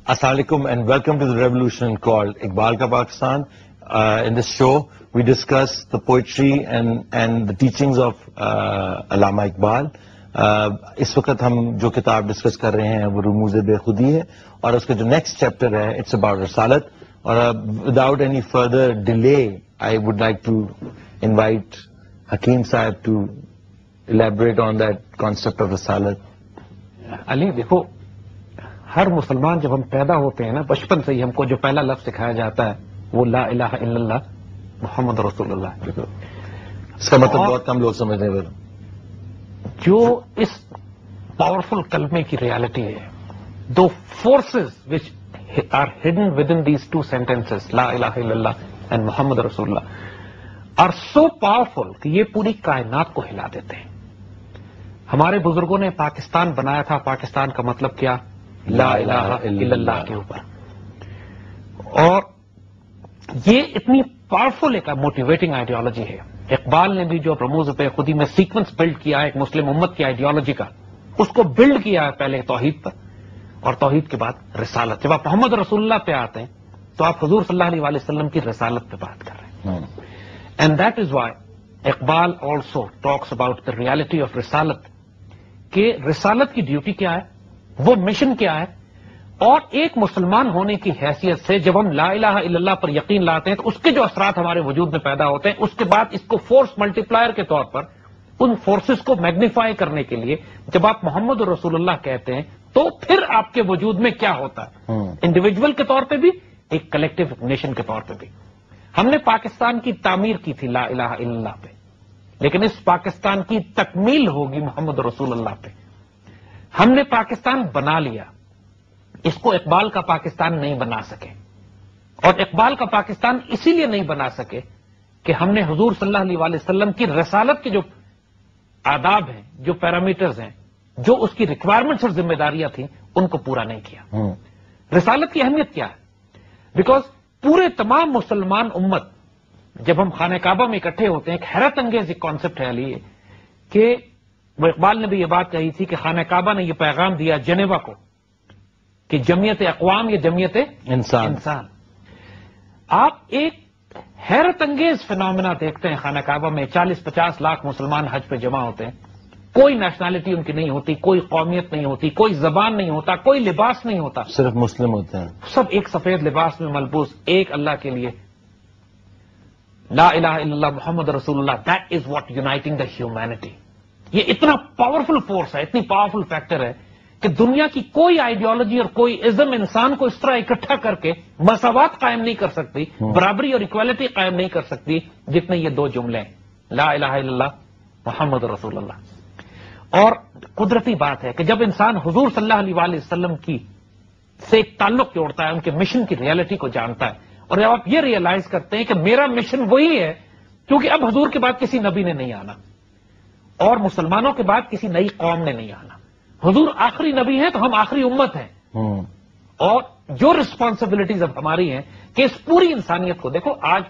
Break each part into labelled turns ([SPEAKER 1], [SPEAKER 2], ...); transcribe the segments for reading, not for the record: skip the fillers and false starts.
[SPEAKER 1] Assalamu alaikum and welcome to the revolution called Iqbal Ka Pakistan. In this show, we discuss the poetry and the teachings of Allama Iqbal. اس وقت ہم جو کتاب discuss کر رہے ہیں وہ رموز بے خودی ہے اور اس کا جو نیکسٹ چیپٹر ہے اٹس اباؤٹ رسالت. اور without any further delay I would like to invite Hakim صاحب to elaborate on that concept of رسالت.
[SPEAKER 2] علی دیکھو، ہر مسلمان جب ہم پیدا ہوتے ہیں نا، بچپن سے ہی ہم کو جو پہلا لفظ سکھایا جاتا ہے وہ لا الہ الا اللہ محمد رسول اللہ.
[SPEAKER 1] اس کا مطلب بہت کم لوگ سمجھتے ہیں.
[SPEAKER 2] جو اس پاورفل کلمے کی ریالٹی ہے، two forces which are hidden within these two sentences لا الہ الا اللہ اینڈ محمد رسول اللہ آر سو پاورفل کہ یہ پوری کائنات کو ہلا دیتے ہیں. ہمارے بزرگوں نے پاکستان بنایا تھا، پاکستان کا مطلب کیا؟ لا الہ الا اللہ کے اوپر. اور یہ اتنی پاورفل ایک موٹیویٹنگ آئیڈیالوجی ہے. اقبال نے بھی جو رموز بے خودی میں سیکوینس بلڈ کیا ہے ایک مسلم امت کی آئیڈیالوجی کا، اس کو بلڈ کیا ہے پہلے توحید پر اور توحید کے بعد رسالت. جب آپ محمد رسول اللہ پہ آتے ہیں تو آپ حضور صلی اللہ علیہ وسلم کی رسالت پہ بات کر رہے ہیں. And that is why Iqbal also talks about the reality of رسالت، کہ رسالت کی ڈیوٹی کیا ہے، وہ مشن کیا ہے. اور ایک مسلمان ہونے کی حیثیت سے جب ہم لا الہ الا اللہ پر یقین لاتے ہیں تو اس کے جو اثرات ہمارے وجود میں پیدا ہوتے ہیں، اس کے بعد اس کو فورس ملٹی پلائر کے طور پر ان فورسز کو میگنیفائی کرنے کے لیے جب آپ محمد رسول اللہ کہتے ہیں تو پھر آپ کے وجود میں کیا ہوتا ہے، انڈیویجول کے طور پہ بھی، ایک کلیکٹو نیشن کے طور پہ بھی. ہم نے پاکستان کی تعمیر کی تھی لا الہ الا اللہ پہ، لیکن اس پاکستان کی تکمیل ہوگی محمد رسول اللہ پہ. ہم نے پاکستان بنا لیا، اس کو اقبال کا پاکستان نہیں بنا سکے. اور اقبال کا پاکستان اسی لیے نہیں بنا سکے کہ ہم نے حضور صلی اللہ علیہ وسلم کی رسالت کے جو آداب ہیں، جو پیرامیٹرز ہیں، جو اس کی ریکوائرمنٹس اور ذمہ داریاں تھیں، ان کو پورا نہیں کیا. رسالت کی اہمیت کیا ہے؟ بیکاز پورے تمام مسلمان امت جب ہم خانہ کعبہ میں اکٹھے ہوتے ہیں، ایک حیرت انگیز ایک کانسیپٹ ہے علی کہ وہ اقبال نے بھی یہ بات کہی تھی کہ خانہ کعبہ نے یہ پیغام دیا جنیوا کو کہ جمعیت اقوام یا جمعیت انسان. آپ ایک حیرت انگیز فینومینا دیکھتے ہیں خانہ کعبہ میں، 40-50 لاکھ مسلمان حج پہ جمع ہوتے ہیں. کوئی نیشنلٹی ان کی نہیں ہوتی، کوئی قومیت نہیں ہوتی، کوئی زبان نہیں ہوتا، کوئی لباس نہیں ہوتا،
[SPEAKER 1] صرف مسلم ہوتے ہیں.
[SPEAKER 2] سب ایک سفید لباس میں ملبوس، ایک اللہ کے لیے. لا الہ الا اللہ محمد رسول اللہ، that is what uniting the humanity. یہ اتنا پاورفل فورس ہے، اتنی پاورفل فیکٹر ہے کہ دنیا کی کوئی آئیڈیالوجی اور کوئی ازم انسان کو اس طرح اکٹھا کر کے مساوات قائم نہیں کر سکتی، برابری اور اکوالٹی قائم نہیں کر سکتی جتنے یہ دو جملے ہیں، لا الہ الا اللہ محمد رسول اللہ. اور قدرتی بات ہے کہ جب انسان حضور صلی اللہ علیہ وسلم کی سے ایک تعلق جوڑتا ہے، ان کے مشن کی ریالٹی کو جانتا ہے، اور جب آپ یہ ریئلائز کرتے ہیں کہ میرا مشن وہی ہے، کیونکہ اب حضور کے بعد کسی نبی نے نہیں آنا اور مسلمانوں کے بعد کسی نئی قوم نے نہیں آنا. حضور آخری نبی ہیں تو ہم آخری امت ہیں. اور جو رسپانسبلٹیز اب ہماری ہیں کہ اس پوری انسانیت کو دیکھو. آج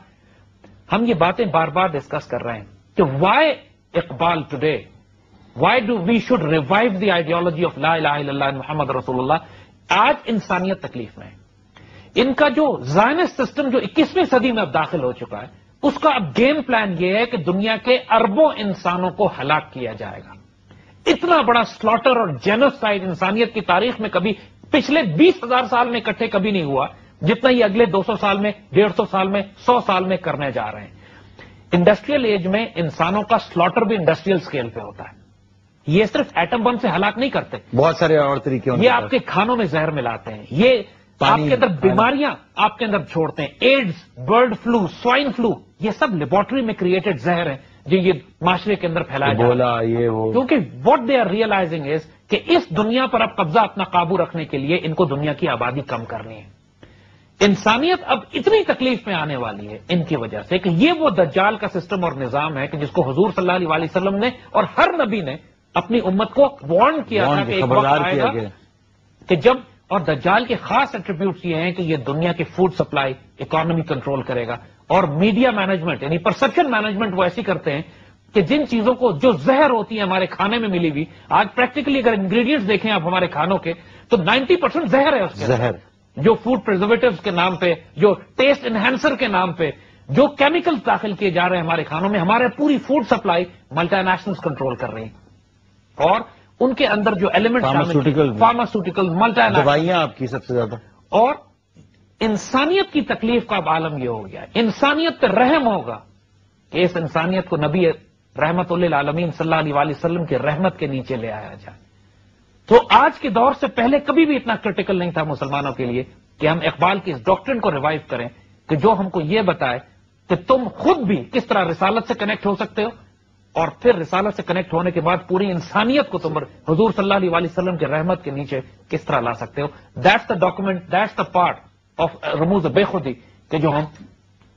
[SPEAKER 2] ہم یہ باتیں بار بار ڈسکس کر رہے ہیں کہ why Iqbal today, why do we should revive the ideology of لا الہ الا اللہ محمد رسول اللہ. آج انسانیت تکلیف میں ہے. ان کا جو زائنسٹ سسٹم جو 21ویں صدی میں اب داخل ہو چکا ہے، اس کا اب گیم پلان یہ ہے کہ دنیا کے اربوں انسانوں کو ہلاک کیا جائے گا. اتنا بڑا سلاٹر اور جینوسائیڈ انسانیت کی تاریخ میں کبھی پچھلے 20,000 سال میں اکٹھے کبھی نہیں ہوا جتنا یہ اگلے 200 سال میں، 150 سال میں، 100 سال میں کرنے جا رہے ہیں. انڈسٹریل ایج میں انسانوں کا سلاٹر بھی انڈسٹریل سکیل پہ ہوتا ہے. یہ صرف ایٹم بم سے ہلاک نہیں کرتے،
[SPEAKER 1] بہت سارے اور طریقے
[SPEAKER 2] یہ آپ کے کھانوں میں زہر ملاتے ہیں، یہ آپ کے اندر بیماریاں آپ کے اندر چھوڑتے ہیں. AIDS, bird flu, swine flu, یہ سب لیبورٹری میں کریٹڈ زہر ہیں جو یہ معاشرے کے اندر پھیلایا جاتا ہے.
[SPEAKER 1] یہ وہ
[SPEAKER 2] کیونکہ واٹ دے آر ریئلائزنگ از کہ اس دنیا پر اب قبضہ اپنا قابو رکھنے کے لیے ان کو دنیا کی آبادی کم کرنی ہے. انسانیت اب اتنی تکلیف میں آنے والی ہے ان کی وجہ سے کہ یہ وہ دجال کا سسٹم اور نظام ہے کہ جس کو حضور صلی اللہ علیہ وسلم نے اور ہر نبی نے اپنی امت کو وارن کیا تھا کہ ایک وقت آئے گا کہ جب، اور دجال کے خاص ایٹریبیوٹس یہ ہیں کہ یہ دنیا کی فوڈ سپلائی، اکانومی کنٹرول کرے گا، اور میڈیا مینجمنٹ یعنی پرسپشن مینجمنٹ وہ ایسی کرتے ہیں کہ جن چیزوں کو جو زہر ہوتی ہے ہمارے کھانے میں ملی ہوئی، آج پریکٹیکلی اگر انگریڈینٹس دیکھیں آپ ہمارے کھانوں کے تو 90% زہر ہے اس کے
[SPEAKER 1] زہر.
[SPEAKER 2] جو فوڈ پرزرویٹوز کے نام پہ، جو ٹیسٹ انہینسر کے نام پہ جو کیمیکلز داخل کیے جا رہے ہیں ہمارے کھانوں میں، ہمارے پوری food supply multi nationals control کر رہی ہیں، اور ان کے اندر جو ایلیمنٹ فارماسیوٹیکل ملٹی نیشنل
[SPEAKER 1] دوائیاں آپ کی سب سے زیادہ،
[SPEAKER 2] اور انسانیت کی تکلیف کا اب عالم یہ ہو گیا، انسانیت پہ رحم ہوگا کہ اس انسانیت کو نبی رحمت للعالمین صلی اللہ علیہ وسلم کے رحمت کے نیچے لے آیا جائے۔ تو آج کے دور سے پہلے کبھی بھی اتنا کرٹیکل نہیں تھا مسلمانوں کے لیے کہ ہم اقبال کی اس ڈاکٹرن کو ریوائیو کریں کہ جو ہم کو یہ بتائے کہ تم خود بھی کس طرح رسالت سے کنیکٹ ہو سکتے ہو، اور پھر رسالت سے کنیکٹ ہونے کے بعد پوری انسانیت کو تم حضور صلی اللہ علیہ وسلم کے رحمت کے نیچے کس طرح لا سکتے ہو۔ That's the document, that's the part of Rumuz Bekhudi کہ جو ہم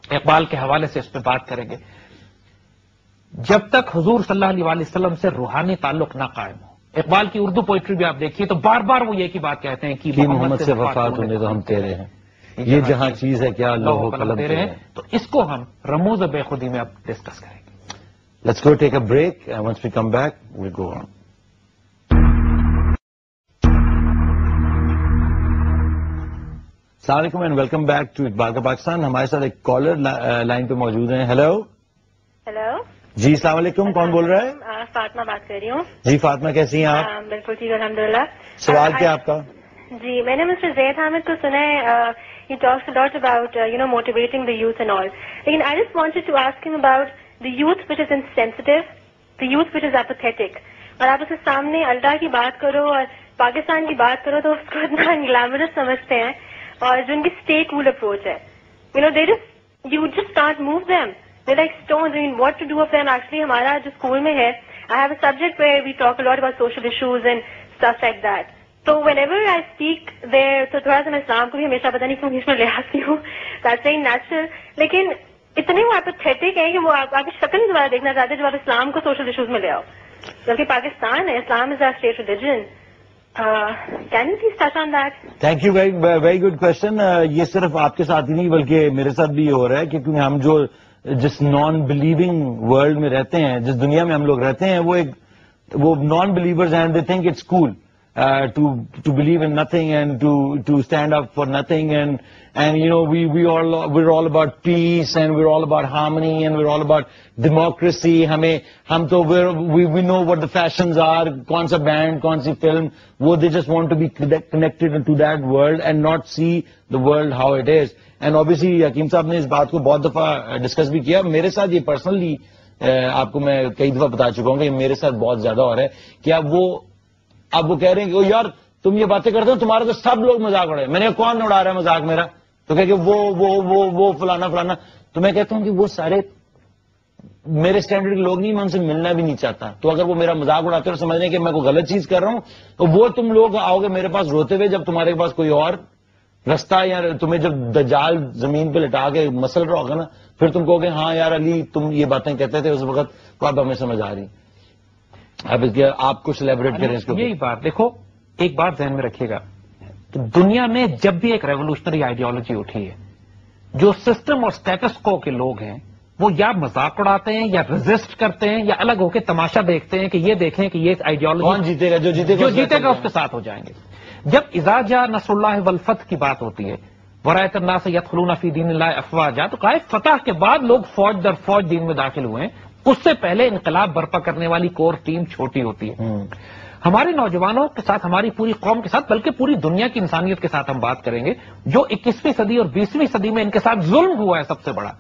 [SPEAKER 2] اقبال کے حوالے سے اس پہ بات کریں گے۔ جب تک حضور صلی اللہ علیہ وسلم سے روحانی تعلق نہ قائم ہو، اقبال کی اردو پوئٹری بھی آپ دیکھیے تو بار بار وہ یہ کی بات کہتے ہیں کہ
[SPEAKER 1] محمد سے وفات ہونے تو ہم تیرے ہیں، یہ جہاں چیز ہے کیا لوح و قلم
[SPEAKER 2] تیرے ہیں، تو اس کو ہم رموز بے خودی میں اب ڈسکس کریں گے۔
[SPEAKER 1] Let's go take a break, and once we come back, we'll go on. السلام علیکم and welcome back to Iqbal کا پاکستان۔ ہمارے ساتھ ایک کالر لائن پہ موجود ہیں۔ ہیلو
[SPEAKER 3] ہیلو
[SPEAKER 1] جی، السلام علیکم، کون بول رہا ہے؟
[SPEAKER 3] فاطمہ بات کر رہی ہوں۔
[SPEAKER 1] جی فاطمہ، کیسی ہیں آپ؟
[SPEAKER 3] بالکل ٹھیک، الحمد للہ۔
[SPEAKER 1] سوال کیا آپ کا؟
[SPEAKER 3] جی، میں نے مسٹر زید حامد کو سنا ہے، he talks a lot about motivating the youth and all. لیکن I just wanted to ask him about the youth which is insensitive, the youth which is apathetic. اور آپ اس کے سامنے اللہ کی بات کرو اور پاکستان کی بات کرو تو اس کو اتنا انگلیمرس سمجھتے ہیں، اور جو ان کی اسٹیٹ رول اپروچ ہے، you just can't move them. They're like stones. I mean, what to do of them? Actually, ہمارا جو اسکول میں ہے, I have a subject where we talk a lot about social issues and stuff like that. So whenever I speak there, تو تھوڑا سا میں اسلام کو بھی ہمیشہ پتہ نہیں کیوں اس میں لے آتی ہوں. That's very natural. لیکن اتنے وہ apathetic ہے کہ وہ آپ کی شکل نہیں دوبارہ دیکھنا چاہتے جب آپ اسلام کو سوشل ایشوز میں لے آؤ. جبکہ پاکستان ہے, اسلام از our state religion. Can you please touch on that?
[SPEAKER 1] Thank you, very good question. یہ صرف آپ کے ساتھ ہی نہیں بلکہ میرے ساتھ بھی یہ ہو رہا ہے کہ کیونکہ ہم جو جس نان بلیونگ ورلڈ میں رہتے ہیں, جس دنیا میں ہم لوگ رہتے ہیں, وہ نان بلیورز ہیں. They think it's cool to believe in nothing and to stand up for nothing, and you know we're all about peace and we're all about harmony and we're all about democracy. hum to we know what the fashions are, kaun sa band, kaun si film, they just want to be connected to that world and not see the world how it is. And obviously حکیم صاحب نے اس بات کو بہت دفعہ discuss بھی کیا. میرے ساتھ یہ پرسنلی آپ کو میں کئی دفعہ بتا چکا ہوں کہ میرے ساتھ بہت زیادہ ہو رہا ہے کہ اب وہ کہہ رہے ہیں کہ یار تم یہ باتیں کرتے ہو, تمہارے تو سب لوگ مذاق اڑے. میں نے کہا کون اڑا رہا ہے مذاق میرا؟ تو کہ وہ فلانا. تو میں کہتا ہوں کہ وہ سارے میرے اسٹینڈرڈ کے لوگ نہیں, میں ان سے ملنا بھی نہیں چاہتا. تو اگر وہ میرا مذاق اڑاتے اور سمجھ رہے ہیں کہ میں کوئی غلط چیز کر رہا ہوں, تو وہ تم لوگ آؤ گے میرے پاس روتے ہوئے جب تمہارے پاس کوئی اور رستہ, یا تمہیں جب دجال زمین پہ لٹا کے مسل رہا ہوگا نا, پھر تم کہو گے ہاں یار علی تم یہ باتیں کہتے تھے اس وقت, تو اب ہمیں سمجھ آ رہی. اب آپ کچھ ایلیبریٹ کریں اس کو.
[SPEAKER 2] یہی بات دیکھو, ایک بات ذہن میں رکھیے گا, دنیا میں جب بھی ایک ریولوشنری آئیڈیالوجی اٹھی ہے, جو سسٹم اور اسٹیٹس کو کے لوگ ہیں وہ یا مذاق اڑاتے ہیں یا ریزسٹ کرتے ہیں یا الگ ہو کے تماشا دیکھتے ہیں کہ یہ دیکھیں کہ یہ آئیڈیالوجی
[SPEAKER 1] کون جیتے گا, جو
[SPEAKER 2] جیتے گا اس کے ساتھ ہو جائیں گے. جب اذا جاء نصر اللہ والفتح کی بات ہوتی ہے, ورایت الناس یدخلون فی دین اللہ افواجا, تو کہا فتح کے بعد لوگ فوج در فوج دین میں داخل ہوئے ہیں. اس سے پہلے انقلاب برپا کرنے والی کور ٹیم چھوٹی ہوتی ہے. ہمارے نوجوانوں کے ساتھ, ہماری پوری قوم کے ساتھ, بلکہ پوری دنیا کی انسانیت کے ساتھ ہم بات کریں گے, جو 21ویں صدی اور 20ویں صدی میں ان کے ساتھ ظلم ہوا ہے سب سے بڑا,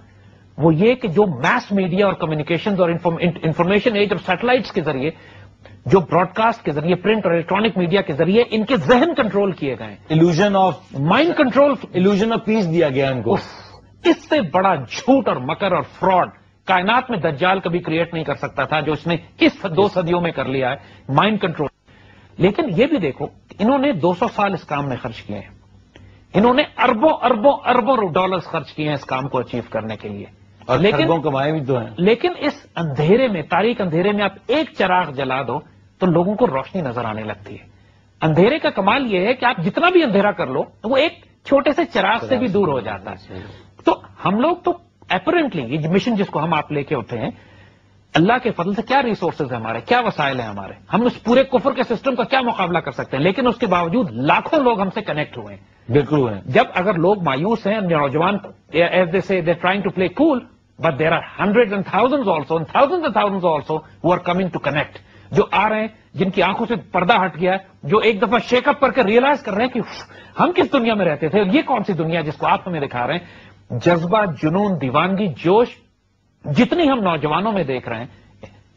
[SPEAKER 2] وہ یہ کہ جو میس میڈیا اور کمیونیکیشنز اور انفارمیشن ایج اور سیٹلائٹس کے ذریعے, جو براڈ کاسٹ کے ذریعے, پرنٹ اور الیکٹرانک میڈیا کے ذریعے ان کے ذہن کنٹرول کیے گئے,
[SPEAKER 1] illusion of
[SPEAKER 2] mind control,
[SPEAKER 1] illusion of peace دیا گیا ان کو.
[SPEAKER 2] اس سے بڑا جھوٹ اور مکر اور فراڈ کائنات میں دجال کبھی کریٹ نہیں کر سکتا تھا, جو اس نے اس 2 صدیوں میں کر لیا ہے, مائنڈ کنٹرول. لیکن یہ بھی دیکھو, انہوں نے 200 سال اس کام میں خرچ کیے ہیں, انہوں نے اربوں ڈالرز خرچ کیے ہیں اس کام کو اچیو کرنے کے لیے,
[SPEAKER 1] اور اربوں کمائے بھی تو ہیں.
[SPEAKER 2] لیکن اس اندھیرے میں, تاریک اندھیرے میں آپ ایک چراغ جلا دو تو لوگوں کو روشنی نظر آنے لگتی ہے. اندھیرے کا کمال یہ ہے کہ آپ جتنا بھی اندھیرا کر لو وہ ایک چھوٹے سے چراغ سے بھی دور ہو جاتا ہے. تو ہم لوگ تو اپیرنٹلی یہ مشن جس کو ہم آپ لے کے اٹھے ہیں, اللہ کے فضل سے کیا ریسورسز ہیں ہمارے, کیا وسائل ہیں ہمارے, ہم اس پورے کفر کے سسٹم کا کیا مقابلہ کر سکتے ہیں, لیکن اس کے باوجود لاکھوں لوگ ہم سے کنیکٹ ہوئے ہیں.
[SPEAKER 1] بالکل ہوئے.
[SPEAKER 2] جب اگر لوگ مایوس ہیں, نوجوان is they say they trying to play cool, but there are hundred and thousand also and thousand also who are coming to connect, جو آ رہے ہیں جن کی آنکھوں سے پردہ ہٹ گیا ہے, جو ایک دفعہ شیک اپ کر کے ریئلائز کر رہے ہیں کہ ہم کس دنیا میں رہتے تھے, یہ کون سی دنیا جس کو آپ ہمیں دکھا رہے ہیں. جذبہ, جنون, دیوانگی, جوش جتنی ہم نوجوانوں میں دیکھ رہے ہیں.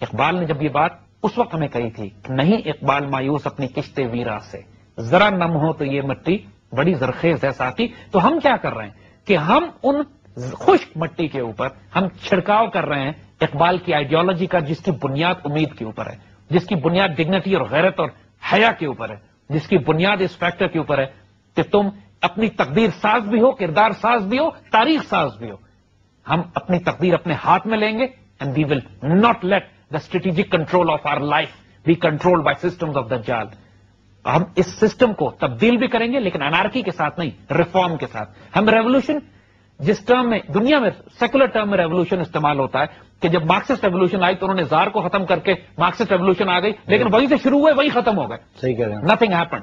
[SPEAKER 2] اقبال نے جب یہ بات اس وقت ہمیں کہی تھی کہ نہیں اقبال مایوس اپنی کشتے ویرا سے, ذرا نم ہو تو یہ مٹی بڑی زرخیز ہے ساتھی. تو ہم کیا کر رہے ہیں کہ ہم ان خشک مٹی کے اوپر ہم چھڑکاؤ کر رہے ہیں اقبال کی آئیڈیالوجی کا, جس کی بنیاد امید کے اوپر ہے, جس کی بنیاد ڈگنیٹی اور غیرت اور حیا کے اوپر ہے, جس کی بنیاد اس فیکٹر کے اوپر ہے کہ تم اپنی تقدیر ساز بھی ہو, کردار ساز بھی ہو, تاریخ ساز بھی ہو. ہم اپنی تقدیر اپنے ہاتھ میں لیں گے and we will not let the strategic control of our life be controlled by systems of Dajjal. ہم اس سسٹم کو تبدیل بھی کریں گے, لیکن انارکی کے ساتھ نہیں, ریفارم کے ساتھ. ہم ریولوشن, جس ٹرم میں دنیا میں سیکولر ٹرم میں ریولوشن استعمال ہوتا ہے کہ جب مارکسسٹ ریولوشن آئی تو انہوں نے زار کو ختم کر کے مارکسسٹ ریولوشن آ گئی, لیکن وہیں سے شروع ہوئے وہیں ختم ہو گئے.
[SPEAKER 1] صحیح کہہ رہے ہیں.
[SPEAKER 2] Nothing happened.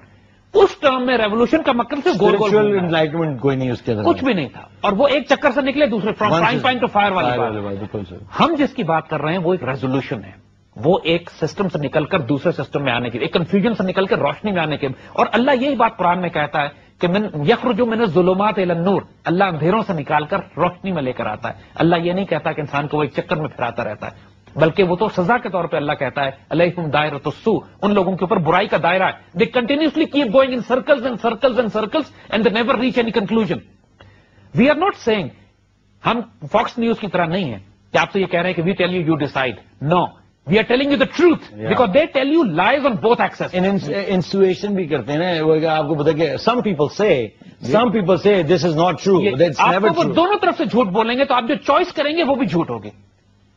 [SPEAKER 2] اس ٹرم میں ریولوشن کا مقصد صرف گول گول
[SPEAKER 1] انلائٹمنٹ کوئی نہیں, اس کے
[SPEAKER 2] کچھ بھی نہیں تھا, اور وہ ایک چکر سے نکلے دوسرے from frying pan to fire والی بات. ہم جس کی بات کر رہے ہیں وہ ایک ریزولوشن ہے, وہ ایک سسٹم سے نکل کر دوسرے سسٹم میں آنے کی, ایک کنفیوژن سے نکل کر روشنی میں آنے کے. اور اللہ یہی بات قرآن میں کہتا ہے کہ من یخرج من الظلمات الی النور, اللہ اندھیروں سے نکال کر روشنی میں لے کر آتا ہے. اللہ یہ نہیں کہتا کہ انسان کو وہ ایک چکر میں پھراتا رہتا ہے, بلکہ وہ تو سزا کے طور پہ اللہ کہتا ہے علیہم دائرۃ السوء, ان لوگوں کے اوپر برائی کا دائرہ ہے. They continuously keep going in circles and circles and circles and they never reach any conclusion. We are not seeing, ہم فاکس نیوز کی طرح نہیں ہیں کہ آپ سے یہ کہہ رہے ہیں کہ we tell you decide. No, we are telling you the truth because they tell you lies on both axes.
[SPEAKER 1] Insinuation بھی کرتے ہیں نا, وہ آپ کو پتا کہ some people say this is not true, that's never true.
[SPEAKER 2] آپ کو دونوں طرف سے جھوٹ بولیں گے تو آپ جو چوائس کریں گے وہ بھی جھوٹ ہوگی.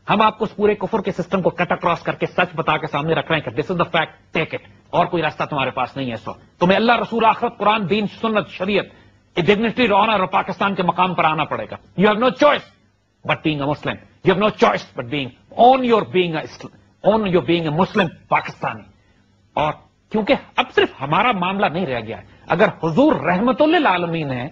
[SPEAKER 2] ہم آپ کو اس پورے کفر کے سسٹم کو کٹ اکراس کر کے سچ بتا کے سامنے رکھ رہے ہیں کہ دس is the fact, take it, اور کوئی راستہ تمہارے پاس نہیں ہے. اس وقت تمہیں اللہ, رسول, آخرت, قرآن, دین, سنت, شریعت, ڈگنیٹی, آنر اور پاکستان کے مقام پر آنا پڑے گا. You have no choice but being a Muslim, you have no choice but being on your being a Muslim Pakistani. اور کیونکہ اب صرف ہمارا معاملہ نہیں رہ گیا ہے, اگر حضور رحمت للعالمین ہے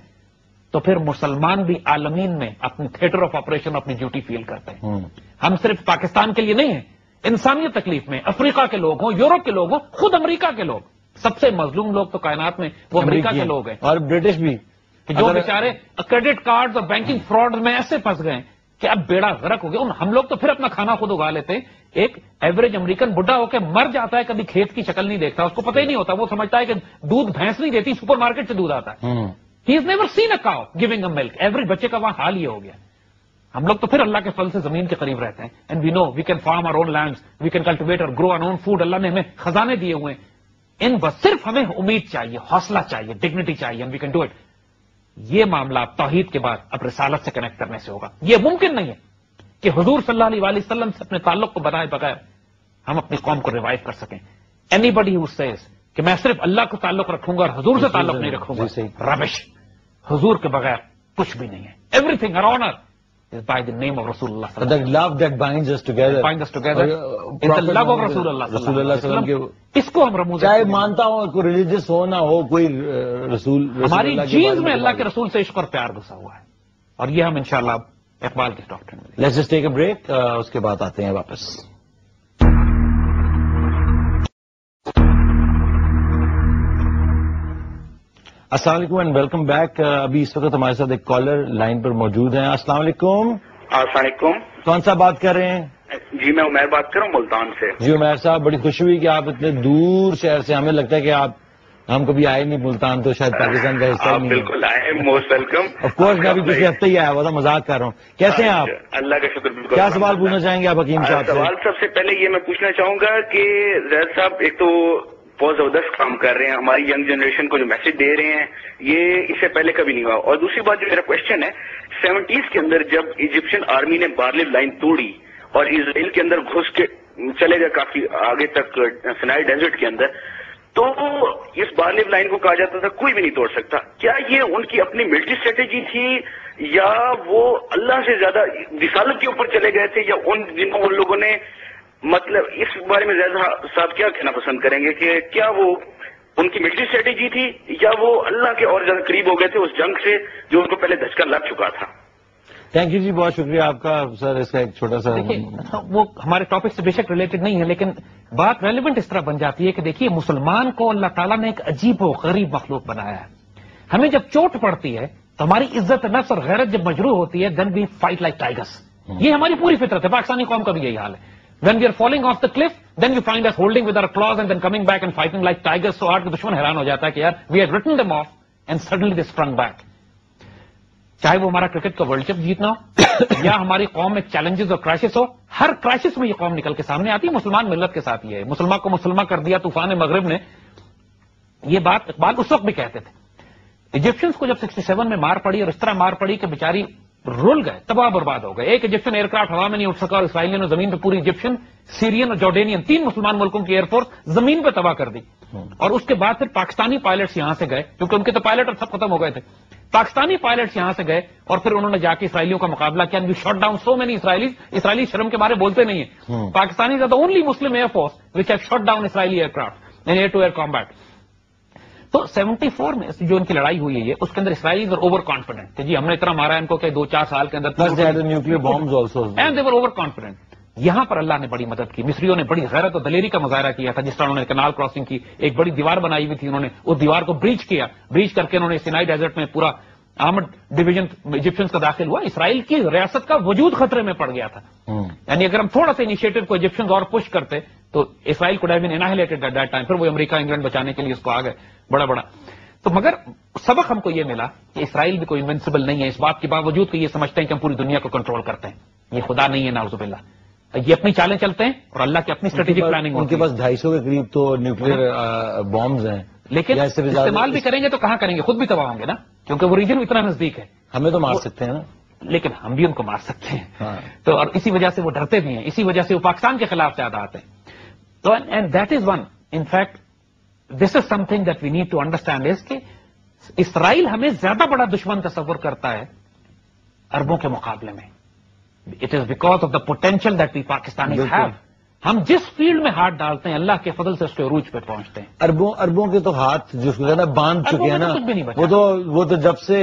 [SPEAKER 2] تو پھر مسلمان بھی عالمین میں اپنی تھیٹر آف آپریشن, اپنی ڈیوٹی فیل کرتے ہیں. ہم صرف پاکستان کے لیے نہیں ہیں, انسانیت تکلیف میں, افریقہ کے لوگ ہوں, یورپ کے لوگ ہوں, خود امریکہ کے لوگ, سب سے مظلوم لوگ تو کائنات میں وہ امریکہ کے لوگ ہیں,
[SPEAKER 1] اور برٹش بھی,
[SPEAKER 2] جو بیچارے کریڈٹ کارڈز اور بینکنگ فراڈ میں ایسے پھنس گئے کہ اب بیڑا غرق ہو گیا. ہم لوگ تو پھر اپنا کھانا خود اگا لیتے ہیں. ایک ایوریج امریکن بڈھا ہو کے مر جاتا ہے, کبھی کھیت کی شکل نہیں دیکھتا, اس کو پتہ ہی نہیں ہوتا, وہ سمجھتا ہے کہ دودھ بھینس نہیں دیتی, سپر مارکیٹ سے دودھ آتا ہے. He is never seen a cow giving a milk. Average بچے کا وہاں حال یہ ہو گیا. ہم لوگ تو پھر اللہ کے فضل سے زمین کے قریب رہتے ہیں, and we know we can farm our own lands, we can cultivate اور گرو آور اون فوڈ. اللہ نے ہمیں خزانے دیے ہوئے ہیں. ان بس صرف ہمیں امید چاہیے, حوصلہ چاہیے, ڈگنیٹی چاہیے, and we can do it. یہ معاملہ توحید کے بعد اب رسالت سے کنیکٹ کرنے سے ہوگا. یہ ممکن نہیں ہے کہ حضور صلی اللہ علیہ وسلم سے اپنے تعلق کو بنائے بغیر ہم اپنی قوم کو ریوائو کر سکیں. اینی بڈی ہو سیز کہ میں صرف اللہ کو تعلق رکھوں گا اور حضور سے تعلق نہیں رکھوں گا, ربش. حضور کے بغیر کچھ بھی نہیں ہے. Every thing, our honor is by the name of Rasulullah.
[SPEAKER 1] The love that binds us together.
[SPEAKER 2] Binds us together is the love of Rasulullah. اس کو ہم رموز,
[SPEAKER 1] چاہے مانتا ہو کوئی ریلیجس ہو نہ ہو, کوئی رسول,
[SPEAKER 2] ہماری چیز میں اللہ کے رسول سے عشق اور پیار گھسا ہوا ہے, اور یہ ہم انشاءاللہ اقبال کے ڈاکٹر میں.
[SPEAKER 1] Let's just take a break, اس کے بعد آتے ہیں واپس. السلام علیکم اینڈ ویلکم بیک. ابھی اس وقت ہمارے ساتھ ایک کالر لائن پر موجود ہیں. السلام علیکم.
[SPEAKER 4] السلام علیکم.
[SPEAKER 1] کون سا بات کر رہے ہیں؟
[SPEAKER 4] جی میں عمیر بات کر رہا ہوں ملتان سے.
[SPEAKER 1] جی عمیر صاحب, بڑی خوشی ہوئی کہ آپ اتنے دور شہر سے, ہمیں لگتا ہے کہ آپ, ہم کبھی آئے نہیں ملتان, تو شاید پاکستان کا حصہ نہیں.
[SPEAKER 4] بالکل آئے, موسٹ ویلکم.
[SPEAKER 1] آف کورس, میں ابھی پچھلے ہفتے ہی آیا ہوا تھا, مذاق کر رہا ہوں. کیسے ہیں آپ؟
[SPEAKER 4] اللہ کا شکر. بالکل.
[SPEAKER 1] کیا سوال پوچھنا چاہیں گے آپ حکیم صاحب سے؟
[SPEAKER 4] سوال سب سے پہلے یہ میں پوچھنا چاہوں گا کہ زید صاحب ایک تو بہت زبردست کام کر رہے ہیں, ہماری ینگ جنریشن کو جو میسج دے رہے ہیں یہ اس سے پہلے کبھی نہیں ہوا. اور دوسری بات جو میرا کوشچن ہے, 70s کے اندر جب ایجپشین آرمی نے بارلب لائن توڑی اور اسرائیل کے اندر گھس کے چلے گئے کافی آگے تک سینائی ڈیزرٹ کے اندر, تو اس بارلیو لائن کو کہا جاتا تھا کوئی بھی نہیں توڑ سکتا. کیا یہ ان کی اپنی ملٹری اسٹریٹجی تھی یا وہ اللہ سے زیادہ رسالت کے اوپر چلے گئے تھے, یا ان لوگوں نے, مطلب اس بارے میں زید صاحب کیا کہنا پسند کریں گے کہ کیا وہ ان کی ملٹری اسٹریٹجی تھی یا وہ اللہ کے اور زیادہ قریب ہو گئے تھے اس جنگ سے جو ان کو پہلے دھچکا لگ چکا تھا؟
[SPEAKER 1] تھینک یو جی, بہت شکریہ آپ کا سر. اس کا ایک چھوٹا سا,
[SPEAKER 2] دیکھیے وہ ہمارے ٹاپک سے بے شک ریلیٹڈ نہیں ہے, لیکن بات ریلیونٹ اس طرح بن جاتی ہے کہ دیکھیے مسلمان کو اللہ تعالیٰ نے ایک عجیب و غریب مخلوق بنایا ہے. ہمیں جب چوٹ پڑتی ہے تو ہماری عزت نفس اور غیرت جب مجروح ہوتی ہے, دین وی فائٹ لائک ٹائگرس. یہ ہماری پوری فطرت ہے, پاکستانی قوم کا بھی یہی حال ہے. When we are falling off the cliff, then you find us holding with our claws and then coming back and fighting like tigers. So آج دشمن حیران ہو جاتا ہے کہ یار we had written them off and suddenly they sprung back. چاہے وہ ہمارا کرکٹ کا ورلڈ کپ جیتنا ہو یا ہماری قوم میں چیلنجز اور کرائسس ہو, ہر کرائسس میں یہ قوم نکل کے سامنے آتی ہے. مسلمان ملت کے ساتھ یہ ہے, مسلمان کو مسلمان کر دیا طوفان مغرب نے. یہ بات اقبال اس وقت بھی کہتے تھے. ایجپشنز کو جب 67 میں مار پڑی اور اس طرح مار پڑی کہ بیچاری رول گئے, تباہ برباد ہو گئے. ایک ایجپشن ایئر کرافٹ ہوا میں نہیں اٹھ سکا اور اسرائیلیوں نے زمین پہ پوری ایجپشن, سیرین اور جارڈینین 3 مسلمان ملکوں کی ایئر فورس زمین پہ تباہ کر دی. اور اس کے بعد پھر پاکستانی پائلٹس یہاں سے گئے, کیونکہ ان کے تو پائلٹ اور سب ختم ہو گئے تھے. پاکستانی پائلٹس یہاں سے گئے اور پھر انہوں نے جا کے اسرائیلیوں کا مقابلہ کیا. We shot down so many Israelis. اسرائیلی شرم کے بارے بولتے نہیں ہیں. Pakistani are the only Muslim air force which have shot down Israeli aircraft in air to air combat. تو 74 میں جو ان کی لڑائی ہوئی ہے اس کے اندر اسرائیلیز اور اوور کانفیڈنٹ کہ جی ہم نے اتنا مارا ان کو کہ 2-4 سال کے اندر
[SPEAKER 1] nuclear bombs also,
[SPEAKER 2] and they were over confident. یہاں پر اللہ نے بڑی مدد کی. مصریوں نے بڑی غیرت اور دلیری کا مظاہرہ کیا تھا, جس طرح انہوں نے کینال کراسنگ کی, ایک بڑی دیوار بنائی ہوئی تھی, انہوں نے اس دیوار کو بریچ کیا. بریچ کر کے انہوں نے سینائی ڈیزرٹ میں پورا آرمڈ ڈویژن ایجپشنز کا داخل ہوا. اسرائیل کی ریاست کا وجود خطرے میں پڑ گیا تھا. یعنی اگر ہم تھوڑا سا انیشیٹو کو ایجپشنز اور پش کرتے تو Israel could have been annihilated at that time. پھر وہ امریکہ انگلینڈ بچانے کے لیے اس کو آ گئے بڑا. تو مگر سبق ہم کو یہ ملا کہ اسرائیل بھی کوئی انوینسیبل نہیں ہے, اس بات کے باوجود کہ یہ سمجھتے ہیں کہ ہم پوری دنیا کو کنٹرول کرتے ہیں. یہ خدا نہیں ہے نعوذ باللہ. یہ اپنی چالیں چلتے ہیں اور اللہ کی اپنی اسٹریٹجک پلاننگ.
[SPEAKER 1] ان کے پاس 250 کے قریب تو نیوکلیر بامز ہیں,
[SPEAKER 2] لیکن استعمال بھی کریں گے تو کہاں کریں گے, خود بھی تباہ ہوں گے نا, کیونکہ وہ ریجن اتنا نزدیک ہے.
[SPEAKER 1] ہمیں تو مار سکتے ہیں نا,
[SPEAKER 2] لیکن ہم بھی ان کو مار سکتے ہیں. تو اور اسی وجہ سے وہ ڈرتے بھی ہیں, اسی وجہ سے وہ پاکستان کے خلاف زیادہ آتے ہیں. تو and that is one, in fact this is something that we need to understand is کہ اسرائیل ہمیں زیادہ بڑا دشمن تصور کرتا ہے عربوں کے مقابلے میں. It is because of the potential that we Pakistani have. ہم جس فیلڈ میں ہاتھ ڈالتے ہیں اللہ کے فضل سے اس کے عروج پہ پہنچتے ہیں.
[SPEAKER 1] اربوں کے تو ہاتھ جس کو کہنا باندھ چکے ہیں نا, وہ تو جب سے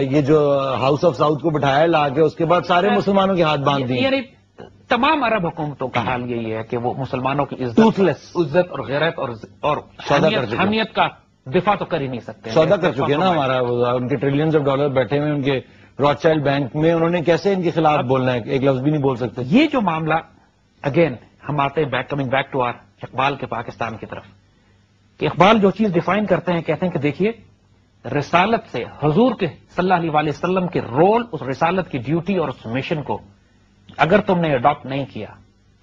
[SPEAKER 1] یہ جو ہاؤس آف ساؤتھ کو بٹھایا لا کے اس کے بعد سارے مسلمانوں کے ہاتھ باندھ دیے.
[SPEAKER 2] یعنی تمام عرب حکومتوں کا حال یہی ہے کہ وہ مسلمانوں کی عزت اور غیرت اور حمیت کا دفاع تو کر ہی نہیں سکتے.
[SPEAKER 1] سودا کر چکے ہیں نا ہمارا, ان کے ٹریلینز آف ڈالر بیٹھے ہوئے ان کے راٹ چائلڈ بینک میں, انہوں نے کیسے ان کے خلاف بولنا ہے, ایک لفظ بھی نہیں بول سکتے.
[SPEAKER 2] یہ جو معاملہ اگین ہم آتے ہیں coming back to our Iqbal کے پاکستان کی طرف, کہ اقبال جو چیز ڈیفائن کرتے ہیں, کہتے ہیں کہ دیکھیے رسالت سے حضور کے صلی اللہ علیہ وسلم کے رول, اس رسالت کی ڈیوٹی اور اس مشن کو اگر تم نے اڈاپٹ نہیں کیا,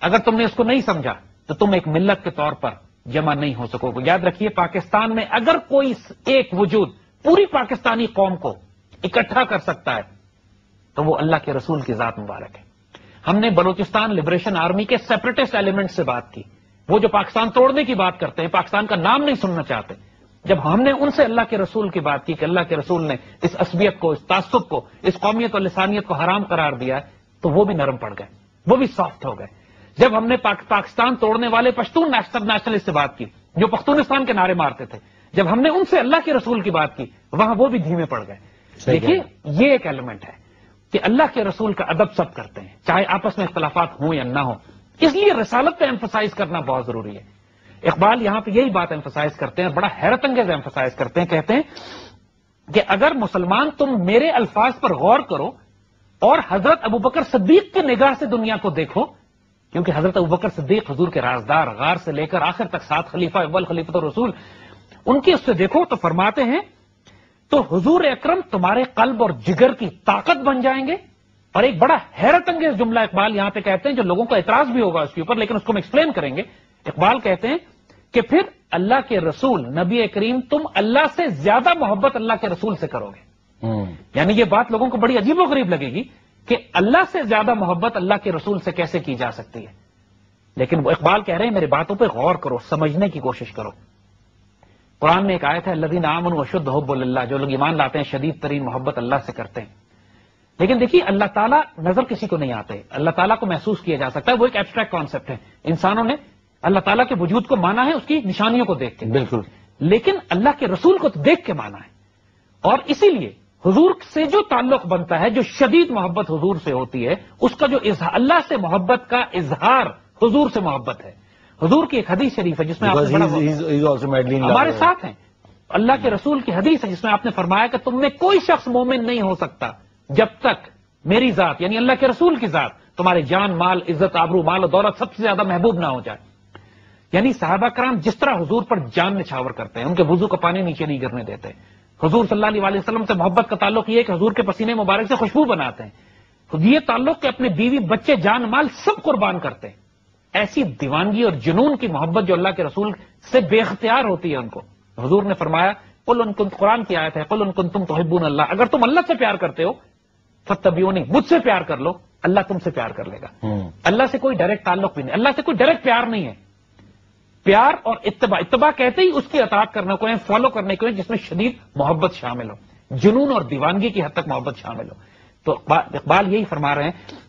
[SPEAKER 2] اگر تم نے اس کو نہیں سمجھا, تو تم ایک ملت کے طور پر جمع نہیں ہو سکو گے. یاد رکھیے پاکستان میں اگر کوئی ایک وجود پوری پاکستانی قوم کو اکٹھا کر سکتا ہے تو وہ اللہ کے رسول کی ذات مبارک ہے. ہم نے بلوچستان لبریشن آرمی کے سیپریٹسٹ ایلیمنٹ سے بات کی, وہ جو پاکستان توڑنے کی بات کرتے ہیں, پاکستان کا نام نہیں سننا چاہتے. جب ہم نے ان سے اللہ کے رسول کی بات کی کہ اللہ کے رسول نے اس عصبیت کو, اس تعصب کو, اس قومیت اور لسانیت کو حرام قرار دیا ہے, تو وہ بھی نرم پڑ گئے, وہ بھی سافٹ ہو گئے. جب ہم نے پاکستان توڑنے والے پشتون نیشنلسٹ سے بات کی جو پختونستان کے نعرے مارتے تھے, جب ہم نے ان سے اللہ کے رسول کی بات کی, وہاں وہ بھی دھیمے پڑ گئے. دیکھیے یہ ایک ایلیمنٹ ہے کہ اللہ کے رسول کا ادب سب کرتے ہیں, چاہے آپس میں اختلافات ہوں یا نہ ہوں. اس لیے رسالت پہ ایمفسائز کرنا بہت ضروری ہے. اقبال یہاں پہ یہی بات ایمفسائز کرتے ہیں, بڑا حیرت انگیز ایمفسائز کرتے ہیں. کہتے ہیں کہ اگر مسلمان تم میرے الفاظ پر غور کرو اور حضرت ابوبکر صدیق کی نگاہ سے دنیا کو دیکھو, کیونکہ حضرت ابوبکر صدیق حضور کے رازدار, غار سے لے کر آخر تک 7 خلیفہ اول خلیفۃ الرسول, ان کی اس سے دیکھو تو فرماتے ہیں تو حضور اکرم تمہارے قلب اور جگر کی طاقت بن جائیں گے. اور ایک بڑا حیرت انگیز جملہ اقبال یہاں پہ کہتے ہیں جو لوگوں کو اعتراض بھی ہوگا اس کے اوپر, لیکن اس کو ہم ایکسپلین کریں گے. اقبال کہتے ہیں کہ پھر اللہ کے رسول نبی کریم تم اللہ سے زیادہ محبت اللہ کے رسول سے کرو گے. یعنی یہ بات لوگوں کو بڑی عجیب و غریب لگے گی کہ اللہ سے زیادہ محبت اللہ کے رسول سے کیسے کی جا سکتی ہے. لیکن وہ اقبال کہہ رہے ہیں میری باتوں پہ غور کرو, سمجھنے کی کوشش کرو. قرآن میں ایک آیت ہے الذین آمنوا اشد حب للہ، جو لوگ ایمان لاتے ہیں شدید ترین محبت اللہ سے کرتے ہیں. لیکن دیکھیے اللہ تعالیٰ نظر کسی کو نہیں آتے، اللہ تعالیٰ کو محسوس کیا جا سکتا ہے، وہ ایک ایبسٹریکٹ کانسیپٹ ہے. انسانوں نے اللہ تعالیٰ کے وجود کو مانا ہے اس کی نشانیوں کو دیکھ کے،
[SPEAKER 1] بالکل،
[SPEAKER 2] لیکن اللہ کے رسول کو تو دیکھ کے مانا ہے. اور اسی لیے حضور سے جو تعلق بنتا ہے، جو شدید محبت حضور سے ہوتی ہے، اس کا جو اللہ سے محبت کا اظہار حضور سے محبت ہے. حضور کی ایک حدیث شریف ہے جس میں آپ نے بڑا ہمارے ساتھ ہیں، اللہ کے رسول کی حدیث ہے جس میں آپ نے فرمایا کہ تم میں کوئی شخص مومن نہیں ہو سکتا جب تک میری ذات یعنی اللہ کے رسول کی ذات تمہارے جان، مال، عزت، آبرو، مال و دولت سب سے زیادہ محبوب نہ ہو جائے. یعنی صحابہ کرام جس طرح حضور پر جان نچھاور کرتے ہیں، ان کے وضو کا پانی نیچے نہیں گرنے دیتے. حضور صلی اللہ علیہ وسلم سے محبت کا تعلق یہ ہے کہ حضور کے پسینے مبارک سے خوشبو بناتے ہیں. یہ تعلق کہ اپنے بیوی، بچے، جان، مال سب قربان کرتے ہیں. ایسی دیوانگی اور جنون کی محبت جو اللہ کے رسول سے بے اختیار ہوتی ہے ان کو. حضور نے فرمایا قل ان کنتم، قرآن کی آیت ہے قل ان کنتم تحبون اللہ، اگر تم اللہ سے پیار کرتے ہو فاتبعونی، مجھ سے پیار کر لو، اللہ تم سے پیار کر لے گا. اللہ سے کوئی ڈائریکٹ تعلق بھی نہیں، اللہ سے کوئی ڈائریکٹ پیار نہیں ہے. پیار اور اتباع کہتے ہی اس کی اطاعت کرنے کو ہے، فالو کرنے کو ہے جس میں شدید محبت شامل ہو، جنون اور دیوانگی کی حد تک محبت شامل ہو. تو اقبال یہی فرما رہے ہیں